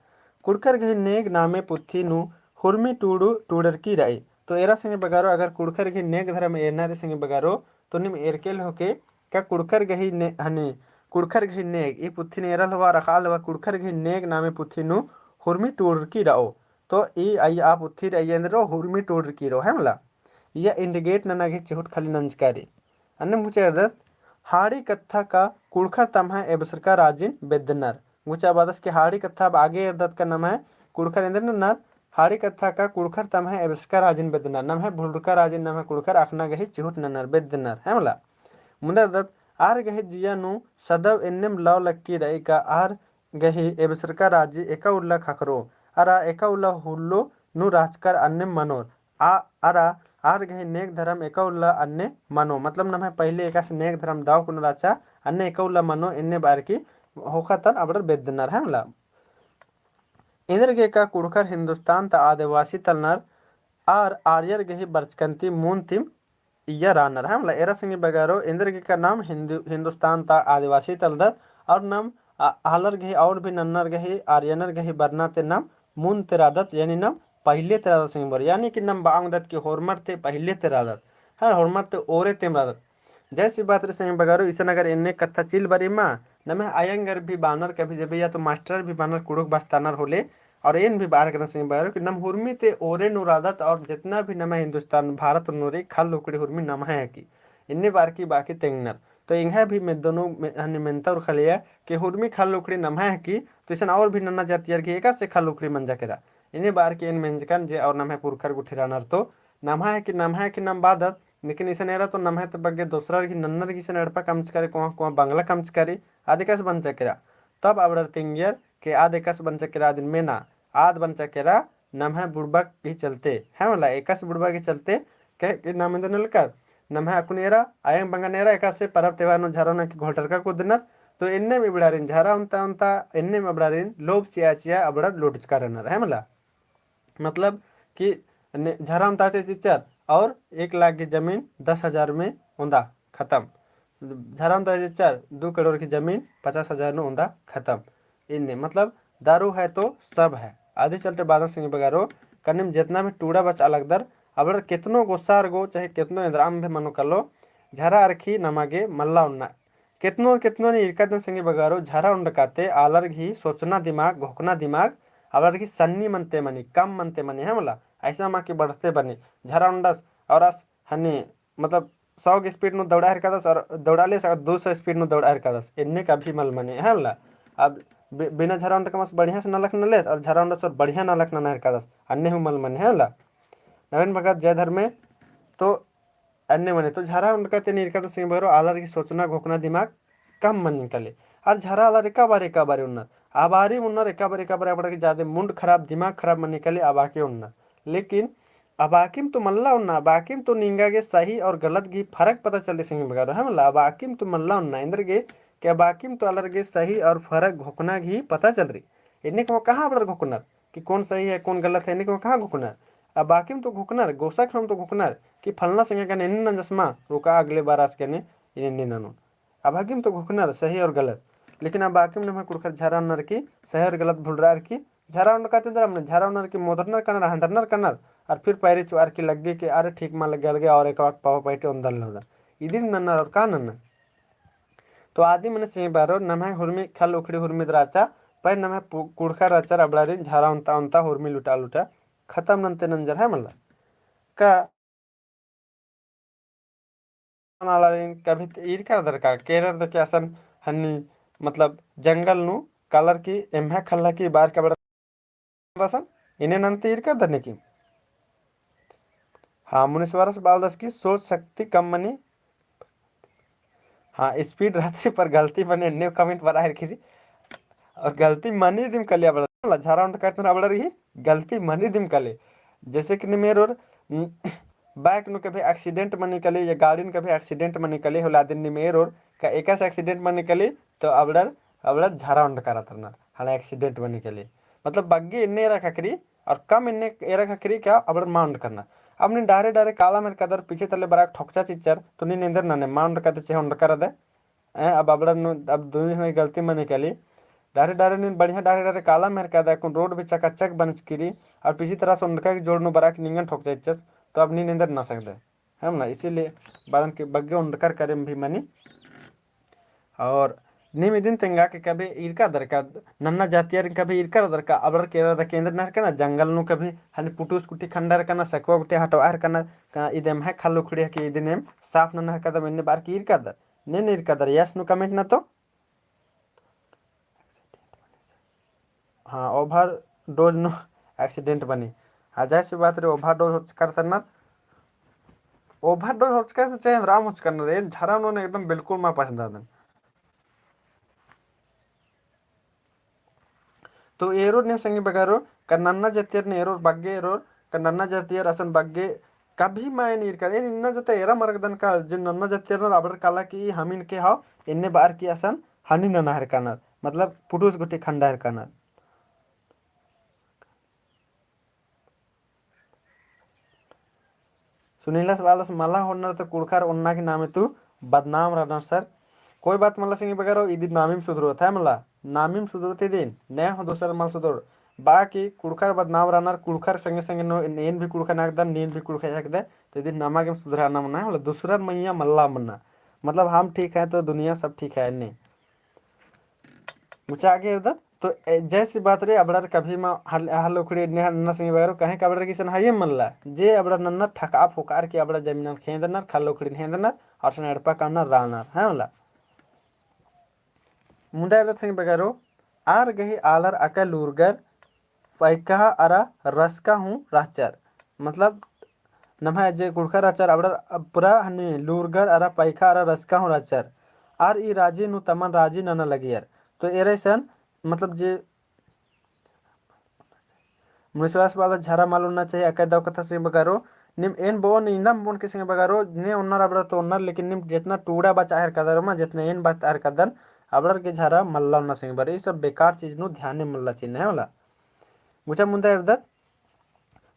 कुड़कर गही नेग नामे पुथी नु हुर्मी टूडर की राई तो एरा संगे बगारो अगर कुड़कर गही नेग धर्म एरना रे संगे बगारो तो निम एरकेल होके क्या कुड़कर गही ने हने कुड़कर गही नेग ई पुथी ने एरल हवा रखाल हवा कुड़कर गही नेग नामे पुथी नु हुर्मी टूडर की राओ तो ई आई आप उथी रही अंदर हुर्मी टूडर की रो है मला यह इंडिकेट नना गही चिहुट खाली नंजकारी अन्य मुझे अर्दत हाड़ी कत्था का कुड़खर तम है एबसर का राजिन बेदनर मुचा बादस के हाड़ी कत्था अब आगे अर्दत का नाम है कुड़खर इंद्र नर हाड़ी कत्था का कुड़खर तम है एबसर का राजिन बेदनर नाम है भुलका राजिन नाम है कुड़खर आखना गही चिहुट ननर बेदनर है मला मुंडा अर्दत आर गही जिया नु सदव एन्नेम लाव लक्की रही का आर गही एबसर का राजी एका उल्ला खखरो अरा एकउल्ला हुल्लो नु राजकर अन्य मनोर अरा आर गहे नेक धर्म एकउल्ला अन्य मनो मतलब नम पहले एक नेक धर्म दाव कुन राचा अन्य एकउल्ला मनो इन्ने बार की होखतन अबडर बेदनर है मला इंद्र गे का कुड़कर हिंदुस्तान ता आदिवासी तलनर आर आर्यर गे बरचकंती मून तिम या रानर है मतलब एरा सिंह बगारो इंद्र के का नाम हिंदुस्तान ता आदिवासी तलदर और नाम आलर गही और भी नन्नर गही आर्यनर गही बरना ते नाम मून तेरादत यानी नाम पहले तेरादत सिंह बर यानी कि नाम बांगदत के होरमर ते पहले तेरादत है होरमर ते ओरे तेमरादत जैसी बात रे सिंह बगारो इसन अगर इन्ने कत्था चिल बरी माँ नमे आयंगर भी बानर कभी जब या तो मास्टर भी बानर कुड़ुक बस्तानर होले और इन भी बाहर करना सिंह बगारो कि नम हुरमी ते ओरे नुरादत और जितना भी नम हिंदुस्तान भारत नूरे खल लुकड़ी हुरमी नम है कि इन्ने बार की बाकी तेंगनर तो इंहा भी में दोनों मेंता और खलिया कि हुरमी खल लुकड़ी नम है कि तो इसन और भी नन्ना जातियर की एका से खल लुकड़ी मंजा केरा इन्हें बार की इन मेंजकन जे और नम है पुरखर गुठिरानर तो नम है कि नम बादत लेकिन इसन एरा तो नम है तो बग्गे दूसरा की नन्नर की सन एड़पा कमच करे कुआ बांग्ला कमच करे आदि कस बन चकेरा तब अब तिंगियर के आद एकस बन चकेरा दिन में ना आद बन चकेरा नम है बुड़बा ही चलते है मतलब एकस बुड़बा के चलते के नाम नलकर नम है अकुनेरा आयंग बंगनेरा एका से परब त्योहार नो झारो न की घोटर का कुदनर तो इन्ने में बड़ारिन झारा उनता उनता इन्ने में बड़ारिन लोग चिया चिया अबड़ा लोटचका रहना है मतलब कि झारा उनता चिचर और 1 लाख की जमीन 10,000 में ऊंधा खत्म झारा उनता चिचर 2 करोड़ की जमीन 50,000 में ऊंधा खत्म इन्ने मतलब दारू है तो सब है आधे चलते बादल सिंह बगारो कन्ने में जितना भी टूड़ा बच अलग दर अब कितनो गोसार गो चाहे कितनो इंद्राम भी मनो कलो झारा अरखी नमागे मल्ला उन्ना कितनो कितनो ने इरकत सिंह बगारो झारा उंडकाते आलर घी सोचना दिमाग घोकना दिमाग आलर घी सन्नी मनते मनी कम मनते मनी है मला ऐसा माँ के बढ़ते बने झारा उंडस और अस हनी मतलब 100 की स्पीड में दौड़ा हरकत और दौड़ा ले 200 स्पीड में दौड़ा हरकत इन्ने का भी मल मने है मला अब बिना झरा उंडा कमस बढ़िया से नलक न ले और झरा उंडा से बढ़िया नलक न हरकत अन्य मल मने है मला नवीन भगत जय धर्मे तो अन्य मने तो झारा उनका ते निर्का तो सिंह बरो आलर की सोचना घोकना दिमाग कम मन निकले और झारा आलर एका बारे उन्नर आबारी उन्नर एका बारे अपना की ज्यादा मुंड खराब दिमाग खराब मन निकले अबाके उन्नर लेकिन अबाकिम तो मल्ला उन्ना अबाकिम तो निंगा के सही और गलत की फर्क पता चलते सिंह बगारो है मतलब अबाकिम तो मल्ला उन्ना इंद्र के क्या बाकिम तो अलर के सही और फर्क घोकना की पता चल रही इन्हें को कहाँ पर घोकनर कि कौन सही है कौन गलत है इन्हें को कहाँ घोकनर अब बाकिम तो घुकनर गोसक हम तो घुकनर कि फलना संगे का निन्न न जस्मा रुका अगले बार आज के इन्हें ननो अब हकीम तो घुकनर सही और गलत लेकिन अब बाकिम ने कुड़कर झारा नर की सही और गलत भूल रहा की झारा उन कहते हैं हमने झारा नर की मोदरनर कनर हंदरनर कनर और फिर पैरी चुआर की लग गई कि अरे ठीक मान लग गया और एक पावा पैटे उंदल नर इदिन नन्नर और का नन्नर तो आदि मन सिंह बारो नमः हुरमी खल उखड़ी हुरमी द्राचा पर नमः कुड़खा रचर अबड़ारिन झारा उनता उनता हुरमी लुटा लुटा खत्म नंते नंजर है मतलब का कभी ईर का दर का केरर द के असन हन्नी मतलब जंगल नु कलर की एम्हा खल्ला की बार का बड़ा रसन इन्हें नंते ईर का दरने की हाँ मुनीश्वरस बालदस की सोच शक्ति कम मनी हाँ स्पीड रहती पर गलती बने ने कमेंट बना रखी और गलती मनी दिम कलिया बड़ा झारा उंड काटना बड़ा रही गलती मनी दिम कले जैसे कि मेरे और बाइक नु कभी एक्सीडेंट में निकले या गाड़ी में कभी एक्सीडेंट में निकले होला दिन निमेर और का एक से एक्सीडेंट में निकले तो अबड़र अबड़र झारा उंड करा तरना हाला एक्सीडेंट में निकले मतलब बग्गे इन्ने रखा करी और कम इन्ने एरा खकरी क्या अबड़र माउंट करना अब नी डारे डारे काला मेरे कदर पीछे तले बराक ठोकचा चिच्चर तो नी निंदर ना ने माउंट करते छे उंड करा दे अब अबड़र नु अब दोनों में गलती में निकली डारे डारे नींद बढ़िया डारे डारे काला मेहर का देखो रोड भी चकाचक बन करी और पीछे तरह से उनका की जोड़नो बरा के निंगन ठोक जाए तो अब नी निंदर ना सकते हम ना इसीलिए बादन के बग्गे उनकर करे भी मनी और निम दिन तेंगा के कभी इरका दरका नन्ना जातियार कभी इरका दरका अबर केरला केंद्र नहर कना जंगल नु कभी हनी पुटुस कुटी खंडर कना सकवा कुटी हटवार कना का इदेम है खालू खुड़ी के इदिनेम साफ नन्ना कदम इन्ने बार की इरका दर ने इरका दर यस नु कमेंट ना तो हाँ ओवर डोज नो एक्सीडेंट बनी हाँ जैसे बात रे ओवर डोज करता ना ओवर डोज हो चुका है तो चाहे राम हो चुका ना रे झारा उन्होंने एकदम बिल्कुल मैं पसंद आता तो एरो ने संगी बगारो कन्नन्ना जतियर नेरोर बग्गे एरोर कन्नन्ना जतियर असन बग्गे कभी मैं नीर कर एन इन्ना जते एरा मरगदन का जिन नन्ना जतियर नर अबर काला की हमिन के हाव इन्ने बार की असन हनी नना हर कानर मतलब पुटुस गुटी खंडा हर कानर सुनीलास वालस मला होनर तो कुड़खार उन्ना के नामे तू बदनाम रहना सर कोई बात मला सिंगी बगारो इदी नामीम सुधरो था मला नामीम सुधरते दिन नया हो दोसर mal सुधर बाकी कुड़खार बदनाम रहना कुड़खार संगे संगे नो नेन भी कुड़खा नाक दन नीन भी कुड़खा नाक दे तो इदी नामा के सुधराना मना मतलब दूसरा मैया मल्ला मना मतलब हम ठीक है तो दुनिया सब ठीक है नहीं मुझे आगे उधर तो जैसी बात रे अबड़र कभी माँ हल उखड़ी नन्ना सिंह वगैरह कहें कि अबड़र किसन हाये मल्ला जे अबड़र नन्ना ठका फुकार के अबड़र जमीन खेदनर खल उखड़ी खेदनर और सन एड़पा करना रानर है मला मुंडा इधर सिंह वगैरह आर गही आलर अका लूरगर पैका अरा रसका हूँ राचर मतलब नम्हा जे गुड़खा राचर अबड़र पूरा हनी लूरगर अरा पैका अरा रसका हूँ राचर आर ई राजी नु तमन राजी नना लगियर तो एरे सन मतलब जे मुनिसवास वाला झरा मालूम ना चाहिए अकय दाव कथा सिंह बगारो निम एन बोन इंदम बोन के सिंह बगारो ने उन्नर अबड़ा तो उन्नर लेकिन निम जितना टूड़ा बचा हर कदर में जितना एन बात हर कदन अबड़र के झरा मल्ला ना सिंह बर ये सब बेकार चीज नु ध्यान में मल्ला चिन्ह है वाला मुझे मुंदा इधर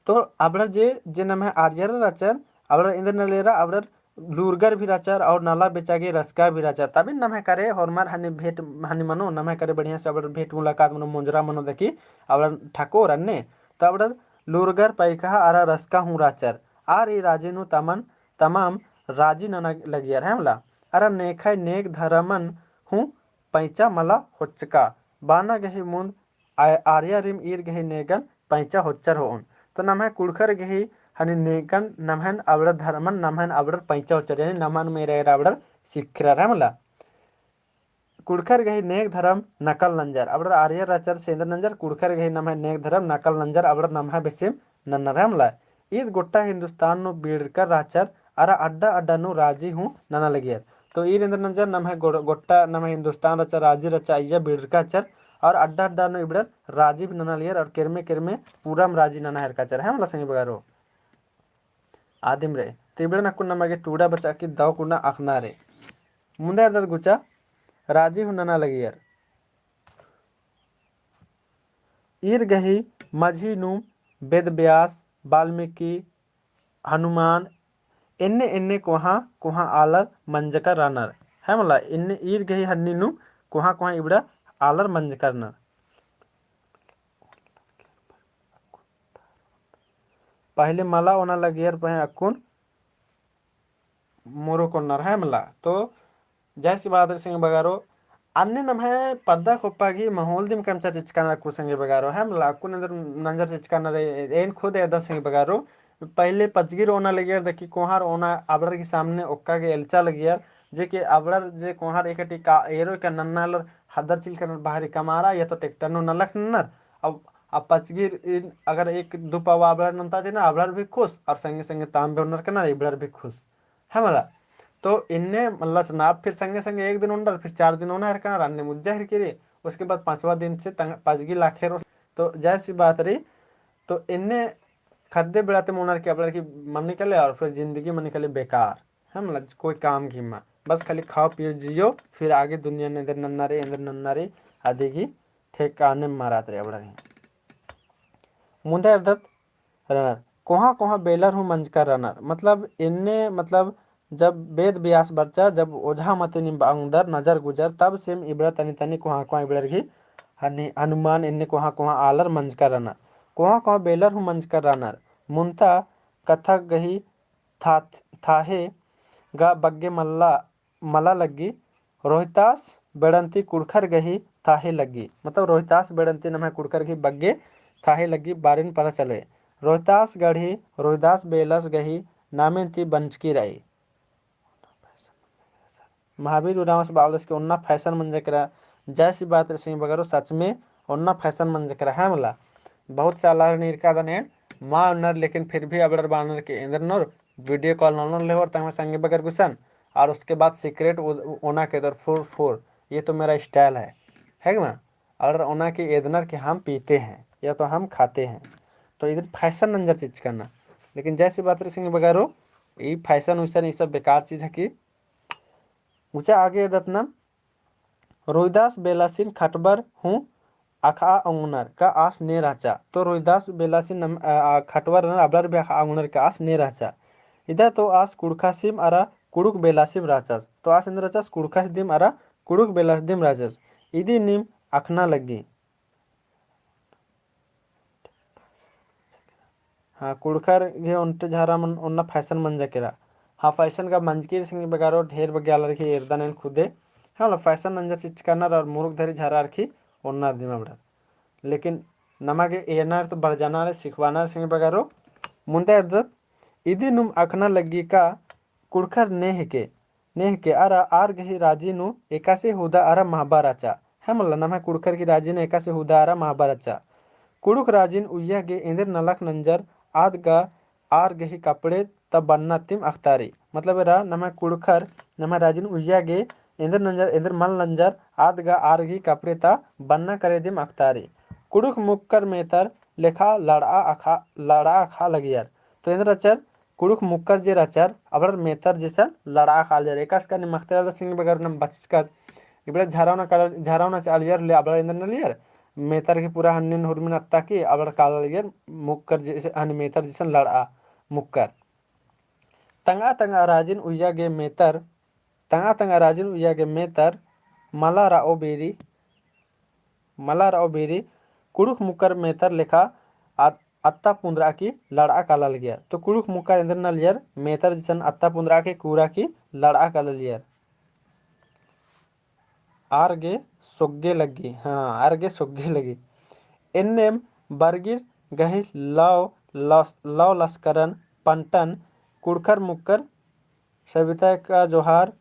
तो अबड़र जे नाम है आर्यर राचर अबड़र इंद्र नलेरा अबड़र लूरगर भी राचर और नाला बेचागे रसका भी राचर तभी नमे करे हरमार हनी भेंट हनी मनो नमे करे बढ़िया से अबड़र भेंट मुलाकात मनो मुंजरा मनो देखी अबड़र ठाकुर अन्ने तो अबड़र लूरगर पैका आरा रसका हूँ राचर आर ई राजेनु तमन तमाम राजी नना लगियर है मला अरा नेखाय नेक धरमन हूँ पैचा मला होचका बाना गही मुंद आर्या रिम ईर गही नेगन पैचा होचर होन तो नमे कुड़खर गही हनी नेगन नमहन अबड़र धर्मन नमहन अबड़र पैचा होचर यानी नमहन मेरे अबड़र सिखरा है मला कुड़खर गही नेक धर्म नकल नंजर अबड़र आर्य राचर सेंद्र नंजर कुड़खर गही नमह नेक धर्म नकल नंजर अबड़र नमह बेसिम नन्नर है मला ईद गोट्टा हिंदुस्तान नु बीड़कर राचर अरा अड्डा अड्डा नु राजी हूँ नना लगियर तो ईर इंद्र नंजर नमह गोट्टा नमह हिंदुस्तान रचा राजी रचा आइया बीड़का चर और अड्डा अड्डा नु इबड़र राजी भी नना लियर और किरमे किरमे पूरा राजी नना हरका चर है मला संगी बगारो आदिम रे तिबड़े नक्कु नमगे टूड़ा बचा की दाव कुना अखना रे मुंदे दद गुचा राजी हूँ नना लगियर ईर गही माझी नु वेद व्यास वाल्मीकि हनुमान इन्ने इन्ने कोहा कोहा आलर मंजकर रानर है मला इन्ने ईर गही हन्नी नु कोहा कोहा इबड़ा आलर मंजकर नर पहले मला ओना लगियर पहे अकुन मोरो कोनर है मला तो जैसी बहादुर सिंह बगारो अन्य नम है पद्दा खोपागी माहौल दिम कमचा चिचकाना कु संगे बगारो है मला अकुन अंदर नंजर चिचकाना रे एन खुद एदा सिंह बगारो पहले पचगिर ओना लगियर देखी कोहार ओना अबड़र के सामने ओक्का के एलचा लगियर जे के अबड़र जे कोहार एकटी का एरो का नन्नालर हदर चिल कर बाहरी कमारा या तो टेक्टर नो नलक नन्नर अब पचगिर अगर एक दो पावा अबड़र नंता जे ना अबड़र भी खुश और संगे संगे ताम भी ओनर करना इबड़र भी खुश है मला तो इन्ने मतलब नाप फिर संगे संगे एक दिन उंडर फिर 4 दिन होना है अन्य मुज्जा हिर के उसके बाद 5वां दिन से पचगी लाखेर तो जैसी बात रही तो इन्ने खद्दे बेड़ाते मोनर के अपना की मन निकले और फिर जिंदगी में निकले बेकार है मतलब कोई काम की माँ बस खाली खाओ पियो जियो फिर आगे दुनिया ने इधर नन्ना रे आदि की ठेकाने मारात रे अपना मुंडा इधर रनर कोहा कोहा बेलर हूँ मंज का रनर मतलब इन्ने मतलब जब वेद व्यास बच्चा जब ओझा मते निम्बाउंदर नजर गुजर तब सेम इबड़ा तनी तनी कोहा कोहा इबड़र घी हनुमान इन्ने कोहा कोहा आलर मंज का रनर कोहा कोहा बेलर हूँ मंज का रनर मुंता कथा गही थाहे गा बग्गे मल्ला मला लगी रोहितास बेड़ंती कुड़खर गही थाहे लगी मतलब रोहितास बेड़ंती नम है कुड़खर गही बग्गे थाहे लगी बारिन पता चले रोहितास गढ़ी रोहिदास बेलस गही नामेंती बंचकी रही महावीर उरावस बालस के उन्ना फैशन मन जकरा जैसी बात सिंह बगरो सच में उन्ना फैशन मन जकरा है मला बहुत सालार निरका दने माँ उन्नर लेकिन फिर भी अबड़र बानर के इंद्र नर वीडियो कॉल नॉन ले और तंग संगे बगर गुसन और उसके बाद सीक्रेट ओना के इधर फोर ये तो मेरा स्टाइल है ना और ओना के एदनर के हम पीते हैं या तो हम खाते हैं। तो इधर फैशन नंजर चीज करना, लेकिन जैसे बात रही बगारो ये फैशन वैसन ये सब बेकार चीज है कि ऊंचा आगे रत्नम रोहिदास बेलासिन खटबर हूँ आखा अंगुनर का आस ने राचा। तो रोहिदास बेलासिन खटवर अबलर बे अंगुनर का आस ने राचा। इधर तो आस कुड़खासिम अरा कुड़ुक बेलासिम राचस। तो आस इंद्र राचस कुड़खास दिम अरा कुड़ुक बेलासिम राचस। इदी निम अखना लगी। हाँ कुड़खर घे उनते झारा मन उन्ना फैशन मंजा केरा। हाँ फैशन का मंजकीर सिंह बगारो ढेर बग्याल रखी एरदान खुदे। हाँ फैशन नंजा चिच करना और मुरुख धरी झारा रखी उन्ना दिमा बड़ा। लेकिन नमागे एनार तो बरजाना सिखवाना सिंह बगारो मुंदे अर्दत इदी नुम अखना लगी का कुड़खर नेह के अरा आर गही राजी नु एकासे हुदा अरा महाभाराचा। है मल्ला नम है कुड़खर की राजी ने एकासे हुदा अरा महाभाराचा। कुड़ुक राजिन उయ్या गे इंदर नलक नंजर आद गा आर गही कपड़े तब बनना तिम अख्तारी। मतलब रा नम कुड़खर नम राजिन उయ్या गे इंदर नंजर इंदर मल नंजर आद गा आर गही कपड़े ता बनना करे दिम अख्तारी। कुड़ुक मुक्कर मेतर लेखा लड़ा अखा लगियार। तो इंदर रचर कुड़ुक मुक्कर जे रचर अबर मेतर जैसा लड़ा खा लियर एकास का निमख्तार सिंह बगर नम बचकर इबड़ा झारावना चालियर ले अबड़ा इंदर न लियर मेतर के पूरा हन्निन हुरमिन अत्ता की अबड़ काला लियर मुक्कर जैसे हन मेतर जैसा लड़ा मुक्कर तंगा तंगा राजिन उయ్या गे मेतर तंगा तंगा राजिन उయ్या गे मेतर मला राओ बेरी कुड़ुक मुक्कर मेतर लेखा अत्ता पुंद्रा की लड़ा काला लियर। तो कुड़ुक मुक्कर इंदर न लियर मेतर जैसा अत्ता पुंद्रा के कूड़ा की लड़ा काला लियर। आरगे सोग्गे लगी। हाँ आरगे सोग्गे लगी। एन्नेम बरगिर गही लव लस्करन पंटन कुड़खर मुक्कर सविता का जोहार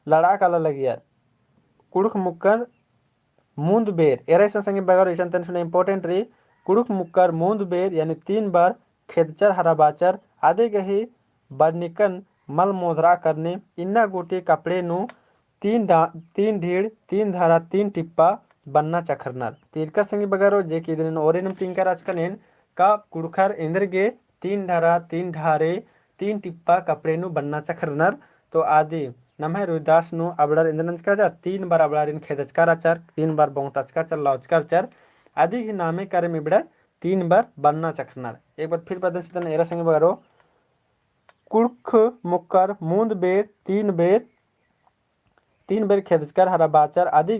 लड़ा काला लगी यार। कुड़ुक मुक्कर मूंद बेर एरा संगे बगर ऐसा तन सुने इंपॉर्टेंट रही। कुड़ुक मुक्कर मूंद बेर यानी 3 बार खेदचर हराबाचर आदि गही बरनिकन मल मोधरा करने इन्ना गोटी कपड़े नु 3 ढीड़ 3 धारा 3 टिप्पा बनना चखरनार। तिलकर संगी बगारो जे कि दिन ओरेनम तिंकर आजकनेन का कुड़खर इंदर गे 3 धारा 3 ढारे 3 टिप्पा कपड़े नु बनना चखरनार। तो आदि नमः रोहिदास नु अबड़र इंद्रनंज का 3 बार अबड़ारिन खेदचकार आचार 3 बार बोंगताचकार चर लाउचकार चर आदि ही नामे कार्य में बिड़ा 3 बार बनना चखरनार। एक बार फिर बदन चितन एरा संगे बगारो कुड़ख मुक्कर मूंद बेर 3 बेर खेदचकर हरा बाचर आदि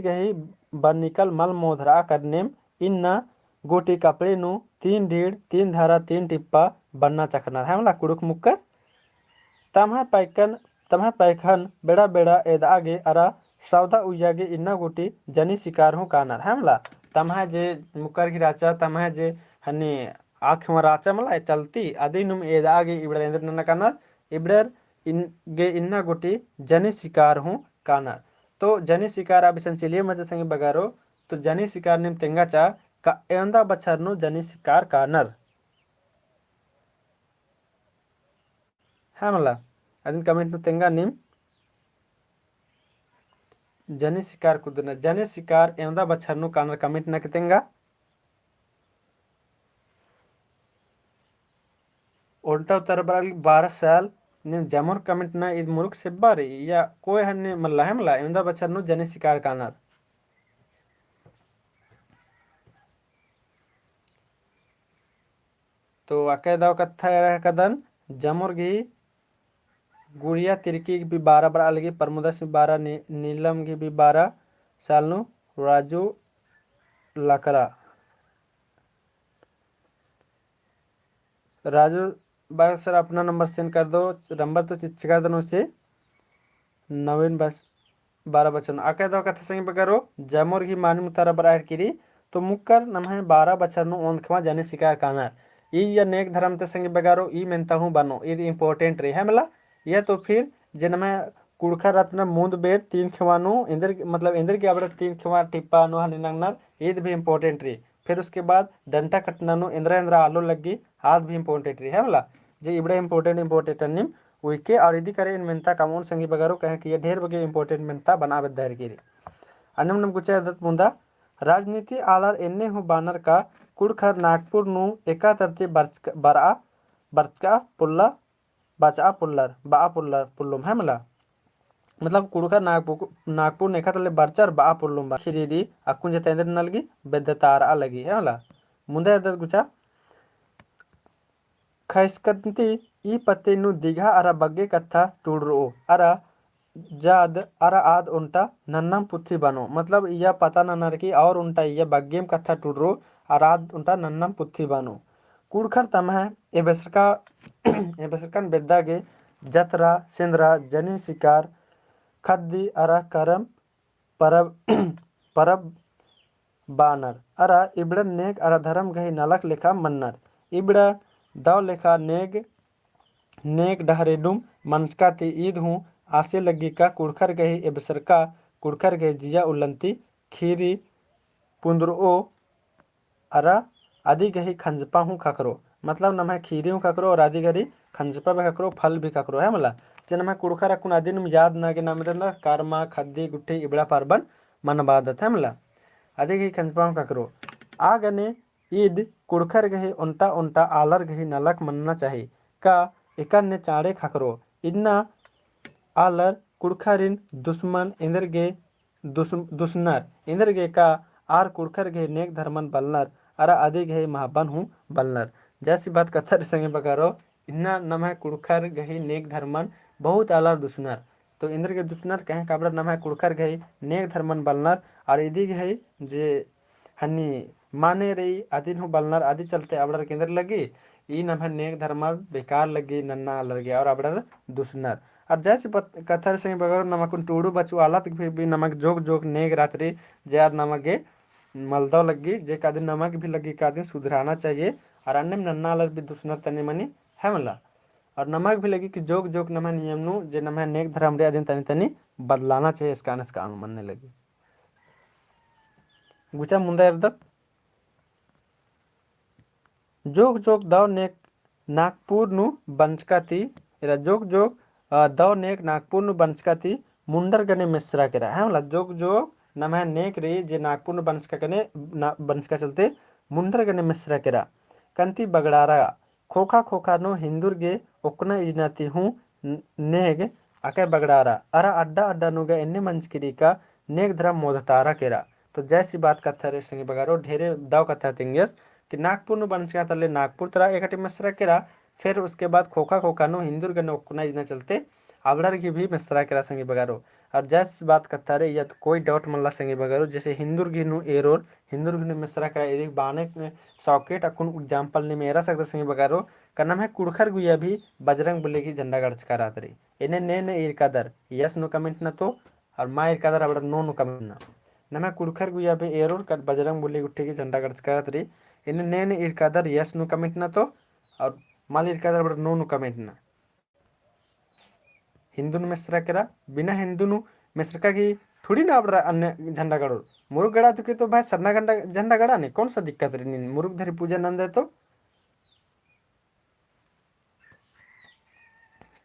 गही बनिकल मल मोधरा करनेम इन्ना गोटी कपड़े नु 3 ढीड़ 3 धारा 3 टिप्पा बनना चखरनार। है मला कुड़ुक मुक्कर तमह पैखन बेड़ा बेड़ा एद आगे अरा सौदा उయ్యాगे इन्ना गोटी जनी शिकार हूँ कानार। है मला तमह जे मुक्कर की राचा तमह जे हनी आँख में राचा मला चलती आदि नुम एद आगे इबड़र इंद्र नन्ना कानार इबड़र गे इन्ना गोटी जनी शिकार हूँ कानार। तो जनी शिकार अब चलिए मजे संगे बगारो। तो जनी शिकार निम तेंगा चा का एंदा बछर नु जनी शिकार कानर। है मला अदिन कमेंट नु तेंगा निम जनी शिकार कुदना जनी शिकार एंदा बछर नु कानर कमेंट न केतेंगा। उल्टा उत्तर बराल 12 साल निम जमर कमेंट ना इद मुरुक से बारे या कोई हन्ने मल्ला है मला एंदा बछर नु जनी शिकार कानर। तो आके दाव कथा यार कदन जमुर गी गुड़िया तिरकी भी 12 बार अलगी परमुदस भी 12 नीलम की भी 12 साल नु राजू लकरा राजू बार सर अपना नंबर सेंड कर दो नंबर तो चिच्छ कर दो से नवीन बस 12 बचन आके दाव कथा संग बगारो जमुर गी मानी मुतारा बर किरी। तो मुक्कर नमः 12 बचर नु ओंखवा जने शिकार कानर ई या नेक धर्म ते संगे बगारो ई मेनता हूँ बनो ये इंपॉर्टेंट रही है मला। यह तो फिर जन में कुड़खा रत्न मूंद बेर 3 खिवानु इंदर मतलब इंदर के अबड़ 3 खिवा टिप्पा नु हनी नंगनर ईद भी इंपॉर्टेंट रही। फिर उसके बाद डंटा कटना नु इंद्रा आलो लगी हाथ भी इंपॉर्टेंट रही है मला जे इबड़ा इंपॉर्टेंट निम उइके और यदि करे इन मेनता कामोन संगी बगारो कहे कि ये ढेर बगे इंपॉर्टेंट मेनता बना बदर गिरी अनम नम गुचा दत मुंदा राजनीति आलर एन्ने हूँ बानर का कुड़खर नागपुर नु एका तरती बरा बरका पुल्ला बचा पुल्लर बा पुल्लर पुल्लुम है मला मतलब कुड़खर नागपुर नेका तले बरचर बा पुल्लुम बा खिरीडी अक्कुंजे तेंद्र नलगी बेद्दतार अलगी है मला मुंदे अदर गुचा खैस्कंती ई पत्ते नु दिघा अरा बग्गे कत्था टूडरो अरा जाद अरा आद उंटा नन्नम पुथी बनो मतलब यह पता ननर की और उंटा यह बग्गेम कत्था टूडरो अराद उंटा नन्नम पुथी बनो कुड़खर तमह एबेसरकन बेद्दागे जतरा सिंद्रा जनी शिकार खद्दी अरा करम परब परब बानर अरा इबड़ नेग अरा धर्म गही नलक लेखा मन्नर इबड़ दाव लेखा नेग नेग डहरेडुम मनस्का ती ईद हूँ आसे लगी का कुड़खर गही एबसर का कुड़खर गही जिया उल्लंती खीरी पुंद्रो अरा आदि गही खंजपा हूँ खकरो मतलब नमः खीरी हूँ खकरो और आदि गरी खंजपा भी खकरो फल भी खकरो है मला जे नमः कुड़खर अकुन आदि नुम याद ना के नाम ना कर्मा खद्दी गुट्ठी इबड़ा पार्बन मन बादत है मला आदि गही खंजपा हूँ खकरो आ गने ईद कुड़खर गही उंटा उंटा आलर गही नलक मनना चाहिए का इकन ने चाड़े खकरो इन्ना आलर कुड़खरिन दुश्मन इंदर गे दुश्मनर इंदर गे का आर कुड़खर गे नेक धर्मन बलनर अरा आदि गे महाबन हूँ बलनर जैसी बात कथर संगे बकारो इन्ना नम है कुड़खर गही नेक धर्मन बहुत आलर दुश्मनर तो इंद्र के दुश्मनर कहें काबड़ा नम है कुड़खर गही नेक धर्मन बलनर और इदी गही जे हन्नी माने रही आदि हूँ बलनर आदि चलते अबड़र केंद्र लगी ई नम है नेक धर्मर बेकार लगी नन्ना अलर गया और अबड़र दुश्मनर और जैसे कथर से बगर नमक टूडू बचू आलत भी नमक जोग जोग नेग रात्रि जयार नमक गे मलदव लगी जे का दिन नमक भी लगी का दिन सुधराना चाहिए और अन्य नन्ना अलर भी दुश्मनर तनी मनी है मला और नमक भी लगी कि जोग जोग नम नियम नु जे नम नेक धर्म रे दिन तनी तनी बदलाना चाहिए इसका मनने लगी गुचा मुंदा इर्द जोग जोग दाव नेक नागपुर नु बंचकाती इरा जोग जोग दाव नेक नागपुर नु बंचकाती मुंडर गने मिश्रा केरा है मतलब जोग जोग नम है नेक रे जे नागपुर नु बंचका कने बंचका चलते मुंडर गने मिश्रा केरा कंती बगड़ारा खोखा खोखा नो हिंदुर गे उकना इजनाती हूँ नेग आके बगड़ारा अरा अड्डा अड्डा नुगा इन्ने मंचकिरी का नेक धर्म मोदतारा केरा तो जैसी बात कथा रे संगे बगारो ढेरे दाव कथा तिंगेस कि नागपुर नु बंचका तले नागपुर तरह एकटी मिश्रा केरा फिर उसके बाद खोखा खोखा नो हिंदुर गने उकना इजना चलते आबड़र की भी मिश्रा केरा संगे बगारो और जैस बात कथा रे या तो कोई डाउट मल्ला संगे बगारो जैसे हिंदुर गिनु एरोर हिंदुर गिनु मिश्रा का एक बाने सॉकेट अकुन एग्जांपल ने मेरा सकता संगे बगारो का नाम है कुड़खर गुया भी बजरंग बली की झंडा गड़च का रात रही इन्हें ने ने इरकादर यस नो कमेंट ना तो और माँ इरकादर अब नो नो कमेंट ना नम है कुड़खर गुया भी एरोर कर बजरंग बली गुट्ठी की झंडा गड़च का रात रही इन्हें ने ने इरकादर यस नो कमेंट ना तो और माल इरकादर अब नो नो कमेंट ना हिंदू मिश्रा केरा बिना हिंदू मिश्रा की थोड़ी ना अब अन्य झंडा गड़ो मुरुग गड़ा चुके तो भाई सरना गंडा झंडा गड़ा नहीं कौन सा दिक्कत रही मुरुग धरी पूजा नंद है तो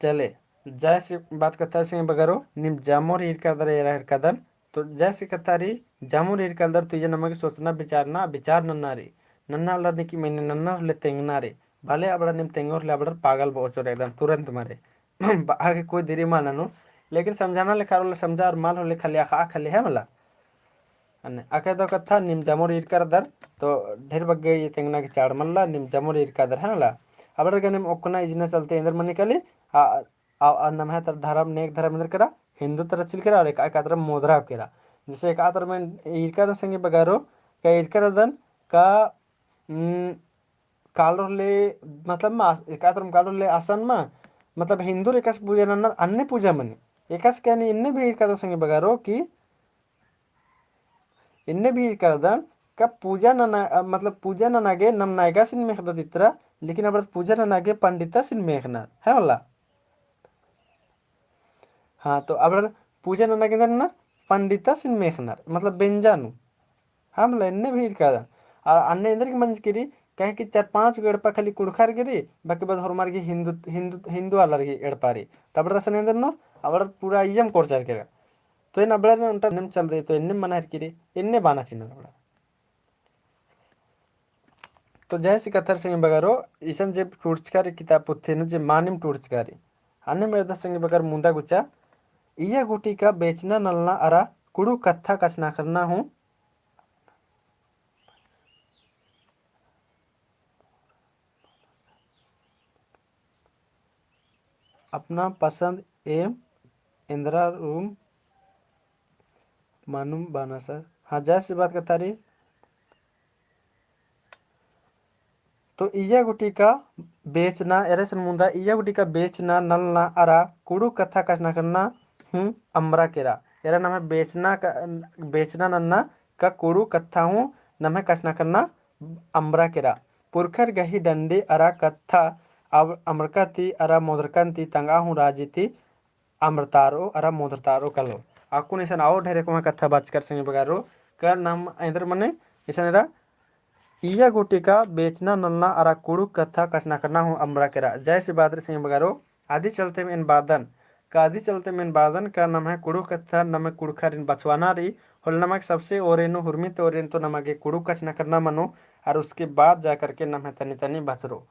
चले जैसे बात करता है बगरो निम जामोर हिरकादर एरा हिरकादर तो जैसे कहता रही जामोर हिरकादर तो ये नमक सोचना विचारना विचार नन्ना रे नन्ना लड़ने की मैंने नन्ना ले तेंगना रे भले अब निम तेंगोर ले अब पागल बहुत एकदम तुरंत मारे आगे कोई देरी माना नो लेकिन समझाना लिखा रोले समझा और माल होले खाली आखा खाली है मला अने आके दो कथा निम जामोर इरकादर तो ढेर बग्गे ये तेंगना की चाड़ मल्ला निम जामोर इरकादर है मला अब गने ओकना इजना चलते इंदर मनी कली आ नम है तर धर्म नेक धर्म इंदर करा हिंदू तरह चिल करा और एक तरह मोदरा करा जैसे एक तरह में इरकादर संगे बगारो का इरकादर का कालोले मतलब एक तरह कालोले आसन में मतलब हिंदू एकास पूजा नन्ना अन्य पूजा मनी एकास क्या नहीं इन्ने भी इरकादर संगे बगारो कि इन्ने भी इरकादर का पूजा नना मतलब पूजा ननागे नम नायगा सिन मेखदा दित्रा लेकिन अब पूजा ननागे पंडिता सिन मेखना है वाला हाँ तो अब पूजा ननागे ना पंडिता सिन मेखना मतलब बेंजानु हाँ मतलब इन्ने भी इरकादर और अन्य इंदर की मंज करी कहें कि 4-5 गड़पा खाली कुड़खार गिरी बाकी बाद हरमार की हिंदू हिंदू हिंदू अलर की एड़पारी तब रसन इंदर नो अब पूरा यम कोर्चार केगा तो इन अबड़ा ने उनटा निम चल रही तो इन्ने मना हरकिरे इन्ने बाना चिन्ह अबड़ा तो जैसे कथर संगे बगारो ईसन जे टूर्चकारी किताब पुथेनु जे मानिम टूर्चकारी अन्य मेरे संगे बगर मुंदा गुचा इया गुटी का बेचना नलना अरा कुड़ू कत्था कसना करना हूँ अपना पसंद एम इंदिरा रूम मानूम बाना सर। हाँ जैसे बात करता रही तो इया गुटी का बेचना एरेसन मुंदा इया गुटी का बेचना नलना अरा कुड़ू कथा कसना करना हूँ अमरा केरा एरा नाम है बेचना नन्ना का कुड़ू कथा हूँ नाम है कसना करना अमरा केरा पुरखर गही डंडी अरा कथा अब अमरकती अरा मोदरकंती तंगा हूँ राजीती अमृतारो अरा मोदरतारो कलो आकु निसन आओ ढेरे को कथा बात कर संगे बगारो कर नाम इधर मने इसन इया गोटी का बेचना नलना अरा कुड़ू कथा कसना करना हूँ अमरा केरा जय श्री बादर सिंह बगारो आदि चलते में इन बादन का आदि चलते में इन बादन का नाम है कुड़ू कथा नमक कुड़खर इन बचवाना रही होल नमक सबसे ओरेनो हुरमित ओरेन तो नमक कुड़ू कसना करना मनो और उसके बाद जा करके नाम है तनी तनी बचरो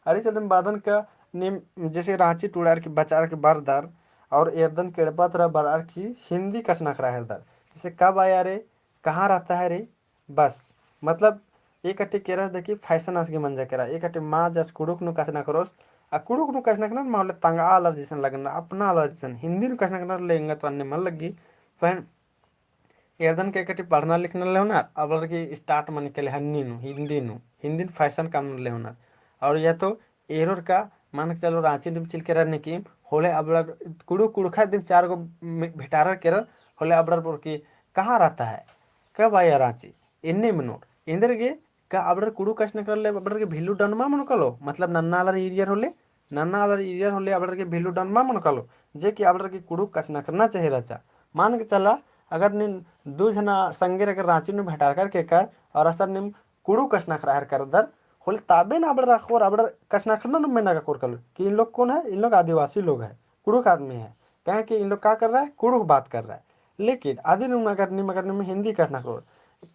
आदि चलते में बादन का निम जैसे रांची टूड़ार की बचार के बारदार और एर्दन केड़पात्रा बरार की हिंदी कसना करा है जैसे कब आया रे कहाँ रहता है रे बस मतलब एक अट्टे केरा देखी फैशन आसगे मंजा केरा एक अट्टे माँ जस कुड़ुक नु कसना करोस आ कुड़ुक नु कसना करना माले तंगा आलर जैसन लगना अपना आलर जैसन हिंदी नु कसना करना लेंगे तो अन्य मन लगी फैन एर्दन के कटी पढ़ना लिखना ले होना अब की स्टार्ट मन के हन्नी नु हिंदी फैशन काम ले होना और या तो एरोर का मान के चलो रांची डिम चिल केरा की होले अब कुड़ू कुड़खा दिन 4 गो भेटार केरल होले अब की कहाँ रहता है कब आया रांची इन्ने मिनट इंदर गे का अब कुड़ू कष्ण कर ले अब के भेलू डनमा मन कलो मतलब नन्ना आलर एरियर होले नन्ना आलर एरियर होले अब के भेलू डनमा मन कलो जे कि अब की कुड़ू कष्ण करना चाहिए रचा मान के चला अगर निन 2 जना संगे अगर रांची में भेटार करके कर और असर निम कुड़ू कष्ण कर दर होले ताबे ना अब रखोर अब कष्ण करना में ना कोर कलो कि इन लोग कौन है इन लोग आदिवासी लोग है कुड़ुक आदमी है कहें कि इन लोग क्या कर रहा है कुड़ुक बात कर रहा है लेकिन आदि अगर निम हिंदी कष्ण करो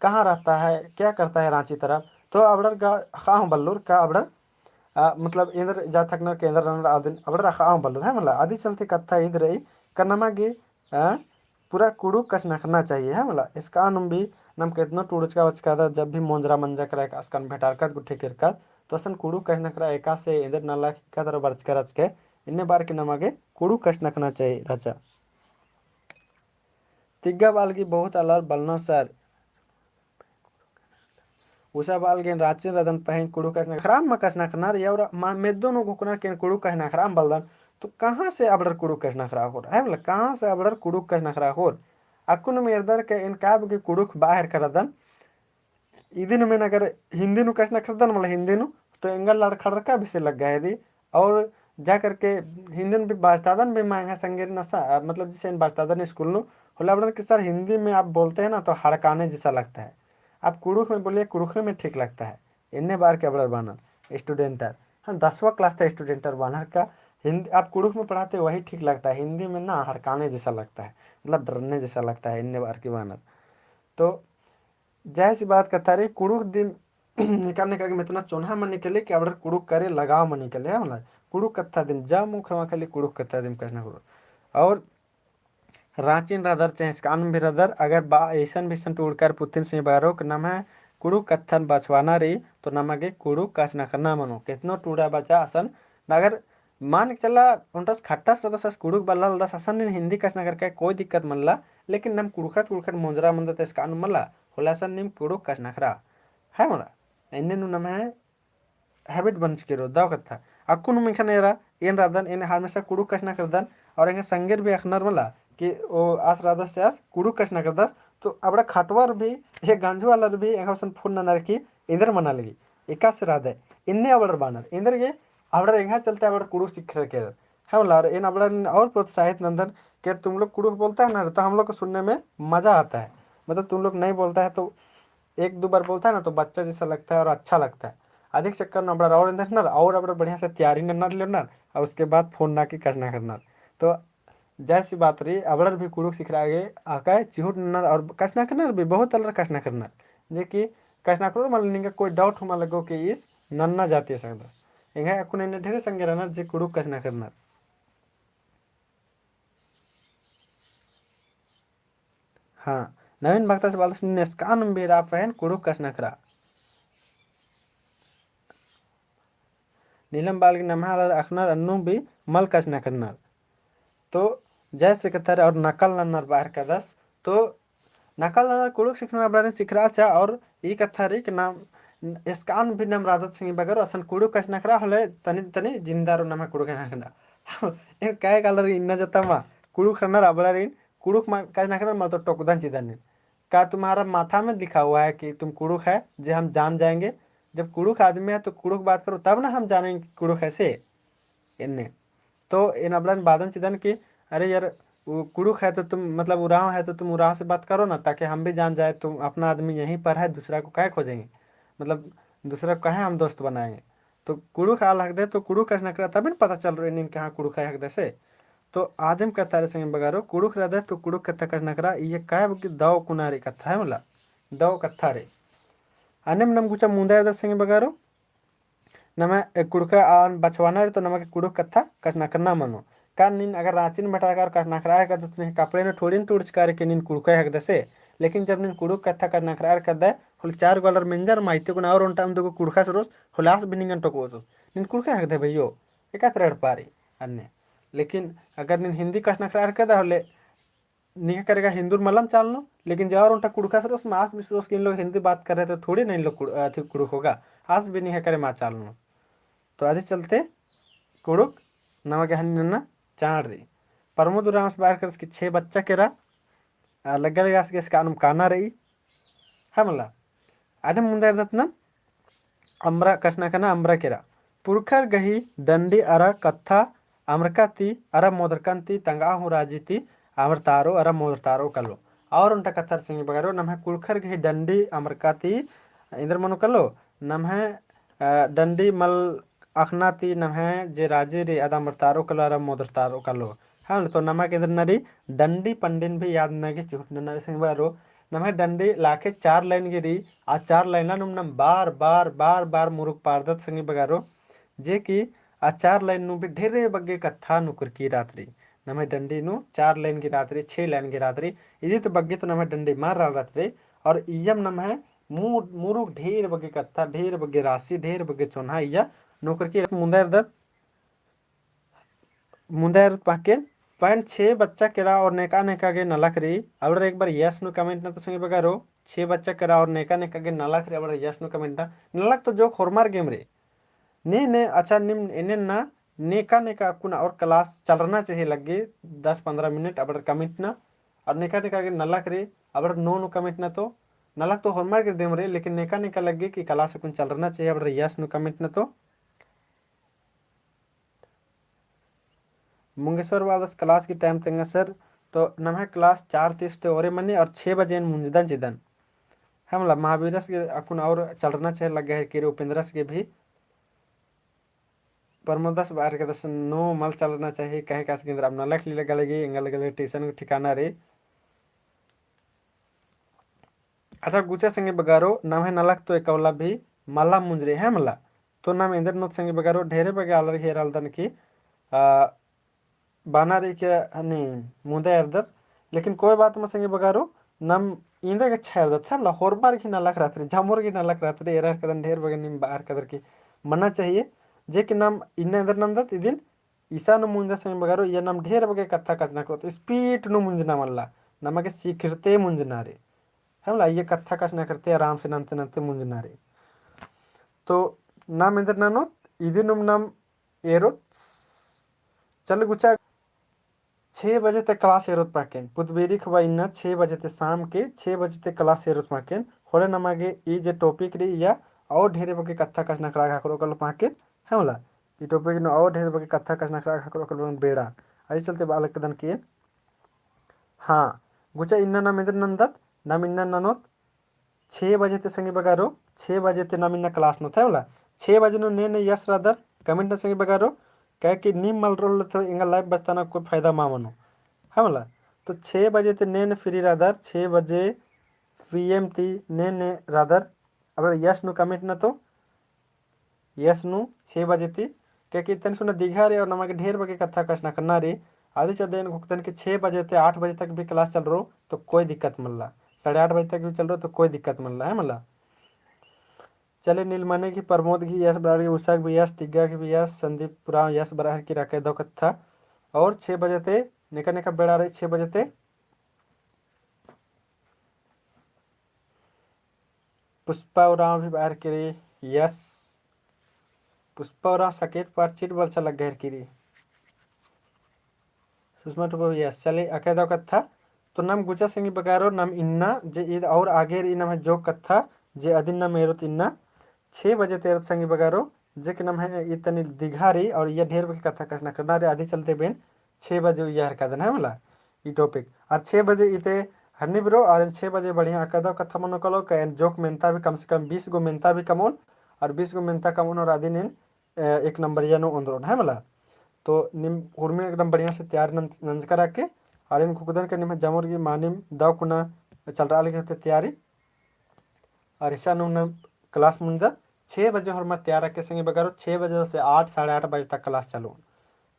कहाँ रहता है क्या करता है रांची तरफ तो अब हाँ बल्लूर का अब मतलब इधर जा तक न केंद्र अब हाँ बल्लूर है मतलब आदि चलते कथा इधर ही कनमा गे पूरा कुड़ू कसना करना चाहिए है मतलब इसका नम भी नम कितना टूड़चका वचका जब भी मोंजरा मंजा करा अस्कन भेटार गुठे किरका तो असन कुड़ू कहना करा एका से इधर नाला का तरह बरचका रचके इन्ने बार के नमागे कुड़ू कसना करना चाहिए रचा तिग्गा बाल की बहुत अलर बलना सर उषा बाल गेन रांची रदन पहन कुड़ू कहना खराम में कसना करना रे और मेदो नो गुकना के कुड़ू कहना खराम बलदन तो कहाँ से अबड़र कुड़ू कहना खरा हो है मतलब कहाँ से अबड़र कुड़ू कहना खरा हो अकुन मेरदर के इन काब के कुड़ुक बाहर करदन इदिन में अगर हिंदी नु कसना करदन मतलब हिंदी नु तो एंगल लड़खड़ का भी से लग गए दी और जा करके हिंदी में भी बास्तादन भी मांगा संगीत नशा मतलब जैसे इन बास्तादन स्कूल नु होला बड़न कि सर हिंदी में आप बोलते हैं ना तो हड़काने जैसा लगता है आप कुड़ुक में बोलिए कुड़ुक में ठीक लगता है इन्ने बार के अबड़र बानर स्टूडेंटर हाँ 10वां क्लास था स्टूडेंटर बानर का हिंदी आप कुड़ुक में पढ़ाते वही ठीक लगता है हिंदी में ना हड़काने जैसा लगता है मतलब डरने जैसा लगता है इन्ने बार की बानर तो जय सी बात करता रही कुड़ुक दिन निकालने का इतना चोना मन निकले कि अब कुड़ुक करे लगाव मन निकले है मतलब कुड़ुक कत्था दिन जा मुख वहाँ खाली कुड़ुक कत्था दिन कहना करो और रांची रदर चेहस्कान भी रदर अगर बा ऐसन भी टूड़कर पुतिन से बारो के नाम है कुड़ू कत्थन बचवाना रही तो नमगे कुड़ू कस न करना मनो कितनो टूड़ा बचा असन अगर मान के चला उनटस खट्टा सदस कुड़ुक बल्ला दस असन हिंदी कस न करके कोई दिक्कत मनला लेकिन नम कुड़खत कुड़खत मोजरा मन दत इसकान मला होला सन निम कुड़ुक कस नखरा है मला इन्ने नु नम है हैबिट बन के दाव कत्था अक्कुन मिखन एरा एन रादन इन हमेशा कुड़ुक कस न करदन और एंगे संगेर भी अखनर मला कि वो आस राधा से आस कुड़ू कस न करदस तो अब खाटवार भी ये गांजू वाला भी एंगसन फून न रखी इंदर मना लगी एका से राधा इन्ने अबड़ बानर इंदर के अब एंगा चलते अब कुड़ू सीख रखे है मतलब इन अब और प्रोत्साहित नंदन कि तुम लोग कुड़ू बोलता है ना तो हम लोग को सुनने में मज़ा आता है मतलब तुम लोग नहीं बोलता है तो 1-2 बार बोलता है ना तो बच्चा जैसा लगता है और अच्छा लगता है अधिक चक्कर न अब और बढ़िया से तैयारी करना लेना और उसके बाद फ़ोन ना की करना करना तो जैसी बात रही अबड़र भी कुड़ुक सिख रहा है आका चिहुट नर और कचना करना भी बहुत अलग कचना करना जे कि कचना करो मतलब निंगा कोई डाउट हुआ लगो कि इस नन्ना जाती सकता इंगा कुने ने ढेरे संगे रहना जे कुड़ुक कचना करना हाँ नवीन भक्ता से बालस नेस्कान बेरा फहन कुड़ुक कचना करा नीलम बाल की नमहाल अखनर अन्नू भी मल कचना करना तो जैसे कथर और नकल नन्नर बाहर का दस तो नकल नन्नर कुड़ुक सीखना बड़ा सीख रहा था और ये कथा रे कि नाम इसकान भी नाम राधत सिंह बगर असन कुड़ुक कचना करा हले तनी तनी जिंदारो नाम कुड़ुक कचना करा इन काय कलर इन्ना जता मा कुड़ुक रनर अबड़ा रे कुड़ुक मा कचना करा mal तो टोकदान चिदान का तुम्हारा माथा में लिखा हुआ है कि तुम कुड़ुक है जो हम जान जाएंगे जब कुड़ुक आदमी है तो कुड़ुक बात करो तब ना हम जानेंगे कुड़ुक ऐसे इनने तो इन अबड़न बादन चिदन की अरे यार वो कुड़ुक है तो तुम मतलब उराव है तो तुम उराव से बात करो ना ताकि हम भी जान जाए तुम अपना आदमी यहीं पर है दूसरा को काहे खोजेंगे मतलब दूसरा को काहे हम दोस्त बनाएंगे तो कुड़ुक आल हक दे तो कुड़ुक कैसे नकरा तभी न पता चल रहा है इन कहाँ कुड़ुक है हक दे से तो आदम कहता रे संगे बगारो कुड़ुक रह दे तो कुड़ुक कथा कैसे नकरा ये काय दव कुनारी कथा है मला दव कथा रे अने नम गुचा मुंदा दर संगे बगारो नमे कुड़का आन बचवाना रे तो नमक कुड़ुक कथा कसना करना मनो का नीन अगर रांची में बटाकर कसना करार कर तो कपड़े ने थोड़ी न टूर्च कर के नीन कुड़का हक दसे लेकिन जब नीन कुड़ुक कथा कसना करार कर दे होल 4 गॉलर मिंजर माइते को और उन टाइम दो कुड़का सरोस होलास बिनिंगन टोको नीन कुड़का हक दे भैयो एका तरड़ पारी अन्य लेकिन अगर नीन हिंदी कसना करार कर दे होले नहीं करेगा हिंदू मलम चाल लो लेकिन जब उनका कुड़का सर उस मास विश्वास के इन लोग हिंदी बात कर रहे तो थोड़ी नहीं लोग कुड़ुक होगा आज भी नहीं करे माँ चाल लो तो आधे चलते कुड़ुक नवा के हन्ना चाड़ रही प्रमोद राम से बाहर कर उसकी 6 बच्चा के रहा लगा लगा इसका अनुम काना रही है मला आदम मुंदर रत्न अम्रा कसना कना अम्रा केरा पुरखर गही दंडी अरा कथा अमरकाती अरा मोदरकांती तंगा हूँ राजीती अमरतारो अरा मोदरतारो कलो और उनका कथर सिंह बगारो नम है कुलखर गही दंडी अमरकाती इंद्र मनु कलो नम है दंडी मल अखनाती नम है जे राजे रे अदा अमरतारो कलो अरा मोदरतारो कलो हाँ तो नमक इंद्र नरी दंडी पंडिन भी याद नगे चुट नरी सिंह बगारो नम है दंडी लाके 4 लाइन गिरी आ 4 लाइन नुम नम बार बार बार बार मुरुक पारदत संगी बगारो जे कि आ 4 लाइन नु भी ढेरे बग्गे कथा नुकर की रात्रि नमे डंडी नु 4 लाइन की रात्रि 6 लाइन की रात्रि इदी तो बग्गे तो नमे डंडी मार रहा रात्रि और इयम नम है मुरुक ढेर बग्गे कथा ढेर बग्गे राशि ढेर बग्गे चोन्हा इया नुकर की मुंदर पाके पॉइंट 6 बच्चा केरा और नेका नेका के नलक रही अब एक बार यस नु कमेंट ना तो संगे बगारो 6 बच्चा केरा और नेका नेका के नलक रे अब यस नु कमेंट ना नलक तो जो खोरमार गेम रे ने अच्छा निम इन्हें ना नेका नेका कुना और क्लास चलना चाहिए लगे 10-15 मिनट अब कमिट ना और नेका नेका के नलक रे अब नो नु कमिट ना तो नलक तो होमवर्क के देम रे लेकिन नेका नेका लगे कि क्लास कुन चलना चाहिए अब यस नु कमिट ना तो मुंगेश्वर वादस क्लास की टाइम तेंगा सर तो नम है क्लास 4:30 ते और मनी और 6 बजे मुंजदन चिदन हमला महावीरस के अकुन और चलना चाहिए लगे है कि उपेंद्रस के भी प्रमोदस बाहर के दस नो मल चलना चाहिए कहे का केंद्र अब नलक ली लगा लगी एंगल लगे स्टेशन ठिकाना रे अच्छा गुचा संगे बगारो नाम है नलक तो एकवला भी मल्ला मुंजरे है मला तो नाम इंद्रनोत संगे बगारो ढेरे बगे आलर हेर अलदन की बाना रे के नहीं मुंदे अर्दत लेकिन कोई बात में संगे बगारो नम इंदे के छायर दत सब लाहौर बार की नलक रात्रि जामुर की नलक रात्रि एरर कदन ढेर बगे निम बाहर कदर की मना चाहिए जे कि नाम इन्ने अंदर नंदत इदिन ईसा नु मुंजा संगे बगारो ये नाम ढेर बगे कथा कथना को स्पीड नु मुंजना मल्ला नमके सीखरते मुंजना रे हमला ये कथा कसना करते आराम से नंते नंते मुंजना रे तो नाम इंदर नानो इदिनुम नाम एरो चल गुचा 6 बजे तक क्लास एरोत पाकेन पुतबेरी खबा इन्ना 6 बजे ते शाम के 6 बजे तक क्लास एरोत पाकेन होले नमागे ई जे टॉपिक रे या और ढेरे बगे कथा कसना करा खाकरो कल पाकेन हमला ई टॉपिक न और ढेरे बगे कथा कसना करा खाकरो कल बेड़ा आई चलते बालक कदन के हाँ गुचा इन्ना नाम इंदर नंदत नाम इन्ना ननोत 6 बजे ते संगे बगारो 6 बजे ते नाम इन्ना क्लास नो था 6 बजे नो ने यस रादर कमेंट न संगे बगारो कह कि नीम मल रोल तो इंगा लाइव बचताना कोई फायदा मा मनो है मला। तो 6 बजे ते नेन फ्री रादर 6 बजे PM ती ने रादर अब यस नु कमिट न तो यस नु 6 बजे ती क्या तन सुना दीघा रे और नमक ढेर बगे कथा कसना करना रे आदि चल रहे भुगतान के 6 बजे से 8 बजे तक भी क्लास चल रहा हो तो कोई दिक्कत मल्ला 8:30 बजे तक भी चल रहा हो तो कोई दिक्कत मल्ला है मला। चले नीलमणि की प्रमोद की यश बराड़ी उषा की यश तिग्गा की यश संदीप पुरा यश बराहर की रखे दो कथा और 6 बजे थे निका निका बेड़ा रही 6 बजे थे पुष्पा उराव भी बाहर की यश पुष्पा उराव सकेत पर चिट वर्षा लग गए की सुषमा टुपो यश चले अके दो कथा तो नम गुचा सिंह बगारो नम इन्ना जे ईद और आगे इनम है जो कथा जे अदिन नम एरो इन्ना 6 बजे तेरह संगी बगारो जे के नाम है इतनी दिघारी और ये ढेर बगे कथा कसना करना रे आदि चलते बेन 6 बजे यह हरका देना है मला ई टॉपिक और 6 बजे इते हन्नी ब्रो और 6 बजे बढ़िया अकदो कथा मनो कलो कैन जोक मेनता भी कम से कम 20 गो मेनता भी कमोन और 20 गो मेनता कमोन और आदि ने 1 नंबर या नो अंदरोन है मला। तो निम उर्मी एकदम बढ़िया से तैयार नंज करा के और इन खुदन के निम जमुर की मानिम दाव कुना चल रहा लिखे तैयारी और ईशा नुम क्लास मुंजा 6 बजे और मैं तैयार रखे संगे बगारो 6 बजे से 8 साढ़े 8 बजे तक क्लास चालू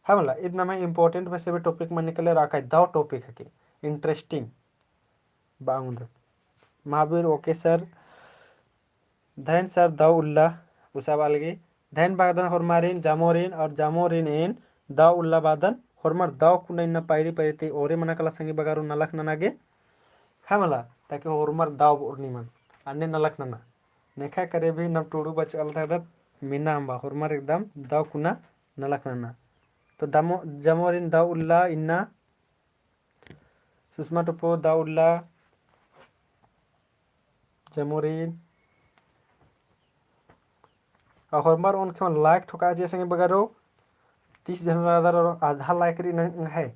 है मला। इतना मैं इंपॉर्टेंट वैसे भी टॉपिक में निकले रखा है दाव टॉपिक है कि interesting bound Mahavir okay sir धैन सर दाव उल्ला उषा वालगी धैन बादन हरमारिन जामोरिन और जामोरिन इन दाव उल्ला बादन हरमार दाव कुना इन पायरी पायरी ओरे मना कला संगे बगारो नलक ननागे है मला ताकि हरमार दाव उर्निमन अन्य नलक नना नेखा करे भी नम टूडू बचल था मीना अम्बा हरमार एकदम दाव कुना नलक नना। तो दामो जामोरिन दाव उल्ला इन्ना सुषमा टुपो दाव उल्ला जामोरिन और हरमार उन क्यों लाइक ठुका जैसे बगारो 30 जन और आधा लाइक री है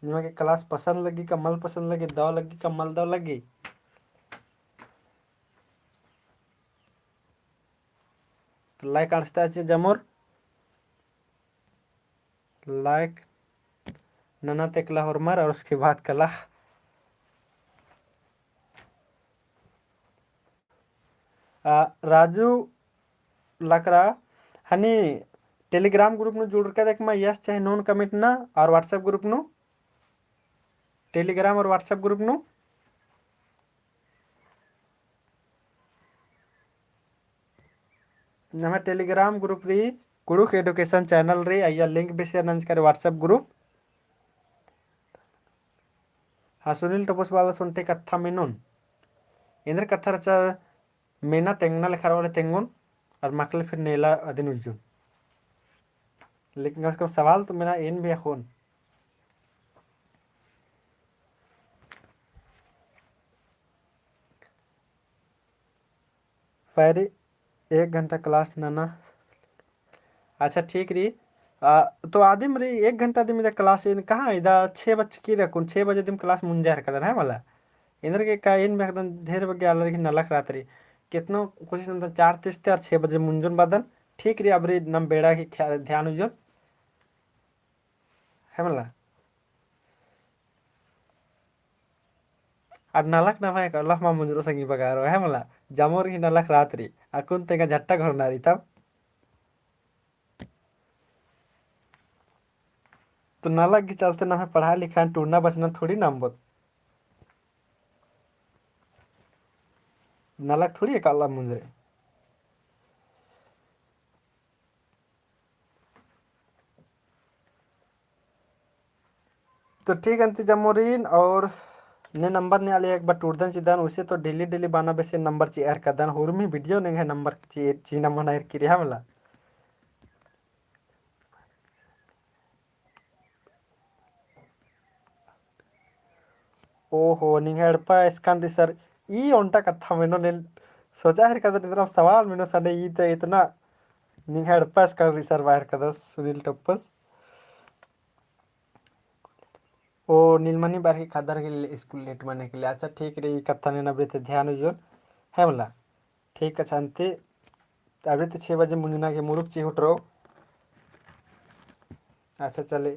निमा के क्लास पसंद लगी कमल पसंद लगी दाव लगी कमल दाव लगी तो लाइक आंसता है जमोर लाइक नना तेकला हरमार और उसके बाद कला राजू लकरा हनी टेलीग्राम ग्रुप नु जुड़ के देख मैं यस चाहे नॉन कमिट ना और व्हाट्सएप ग्रुप नु टेलीग्राम और व्हाट्सएप ग्रुप नु नमे टेलीग्राम ग्रुप री कुड़ुक एडुकेशन चैनल री आइया लिंक भी शेयर नंज करे व्हाट्सएप ग्रुप हाँ सुनील टपोस वाला सुनते कथा मिनुन इंद्र कथा रचा मेना तेंगना लेखा वाले तेंगुन और मकल फिर नेला अदिन उजुन लेकिन उसका सवाल तो मेरा इन भी अखोन फैरी 1 घंटा क्लास नाना अच्छा ठीक रही तो आदिम रे 1 घंटा दिम इधर क्लास इन कहाँ इधर 6 बजे की रखून 6 बजे दिम क्लास मुंजा हरकत है वाला इंद्र के का इन में एकदम ढेर बगे आलर की नलक रात रही कितनो कोशिश नंतर 4:30 और 6 बजे मुंजन बादन ठीक रही अब रे नम बेड़ा की ध्यान उजो है मला और नलक ना भाई अल्लाह मा मुंजरो संगी बगारो है मला जामोर की नलक रात रही अकुन तेगा झट्टा घर नारी तब तो नलक की चलते ना पढ़ा लिखा टूरना बचना थोड़ी नाम बोत नलक थोड़ी एक अल्लाह मुंजरे तो ठीक है जामोरिन और ने नंबर ने आले एक बार टूटदन चिदन उसे तो डेली डेली बाना बेसे नंबर ची एर कदन हुरमी वीडियो ने है नंबर ची नंबर एर की रहा मला ओहो निंगेड़पा इसकान सर ई ओंटा कथा मेनो ने सोचा है कदर इतना सवाल मेनो सने ई तो इतना निंगेड़पा इसकान सर बाहर कदर सुनील टप्पस ओ नीलमणि बार की खादर के लिए स्कूल लेट माने के लिए अच्छा ठीक रही कथा ने नबरे ते ध्यान उजोन है मला ठीक है शांति अभी तो 6 बजे मुंजना के मुरुक ची उठ रहो अच्छा चले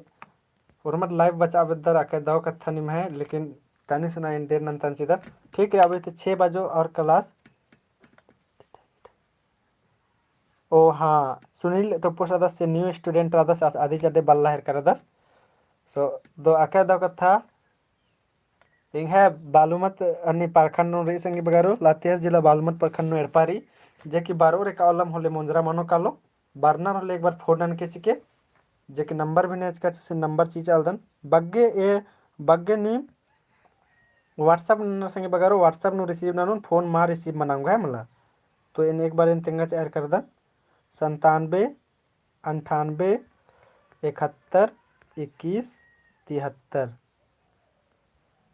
उर्मट लाइव बचा बेदर आके दो कथा निम है लेकिन तनी सुना इंडेर नंतन सीधा ठीक है अभी तो 6 बजो और क्लास ओ हाँ सुनील टप्पो सदस्य न्यू स्टूडेंट रादस आदि चड्डे बल्ला हेर करदस सो दो आके दो कथा इंग है बालूमत अन्नी पारखंड नो रे संगी बगारो लातेहार जिला बालूमत पारखंड नो एड़पारी जे कि बारो रे कालम होले मुंजरा मनो कालो बारना होले एक बार फोन अन के सिके जे कि नंबर भी नेच का से नंबर ची चलदन बग्गे नीम व्हाट्सएप न संगे बगारो व्हाट्सएप नो रिसीव नानुन फोन मा रिसीव मनाऊंगा है मला तो इन एक बार इन तेंगा चार कर दन 97 98 21 73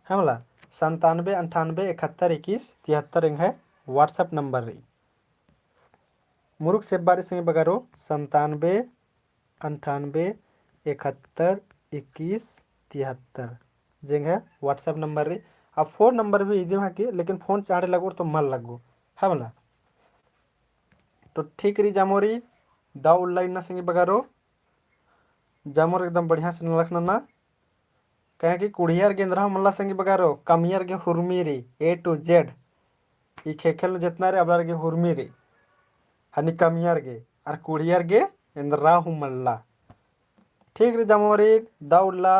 है मला 97 98 21 73 इंग है व्हाट्सएप नंबर रही मुरुक से बारी संगे बगारो 97 98 21 73 जिंग है व्हाट्सएप नंबर रही अब फोन नंबर भी इदी है कि लेकिन फोन चाड़े लगो तो मल लगो है मला तो ठीक रही जामोरी दाव ऑनलाइन ना संगे बगारो जामोर एकदम बढ़िया से न रखना ना कहे कि कुड़ियार गेंद्रा मल्ला संगे बगारो कमियार के हुरमी रे A to Z ई खेखेल जितना रे अबलार के हुरमी रे हनी कमियार गे और कुड़ियार गे इंद्रा हूँ मल्ला ठीक रे जामोरी दाउला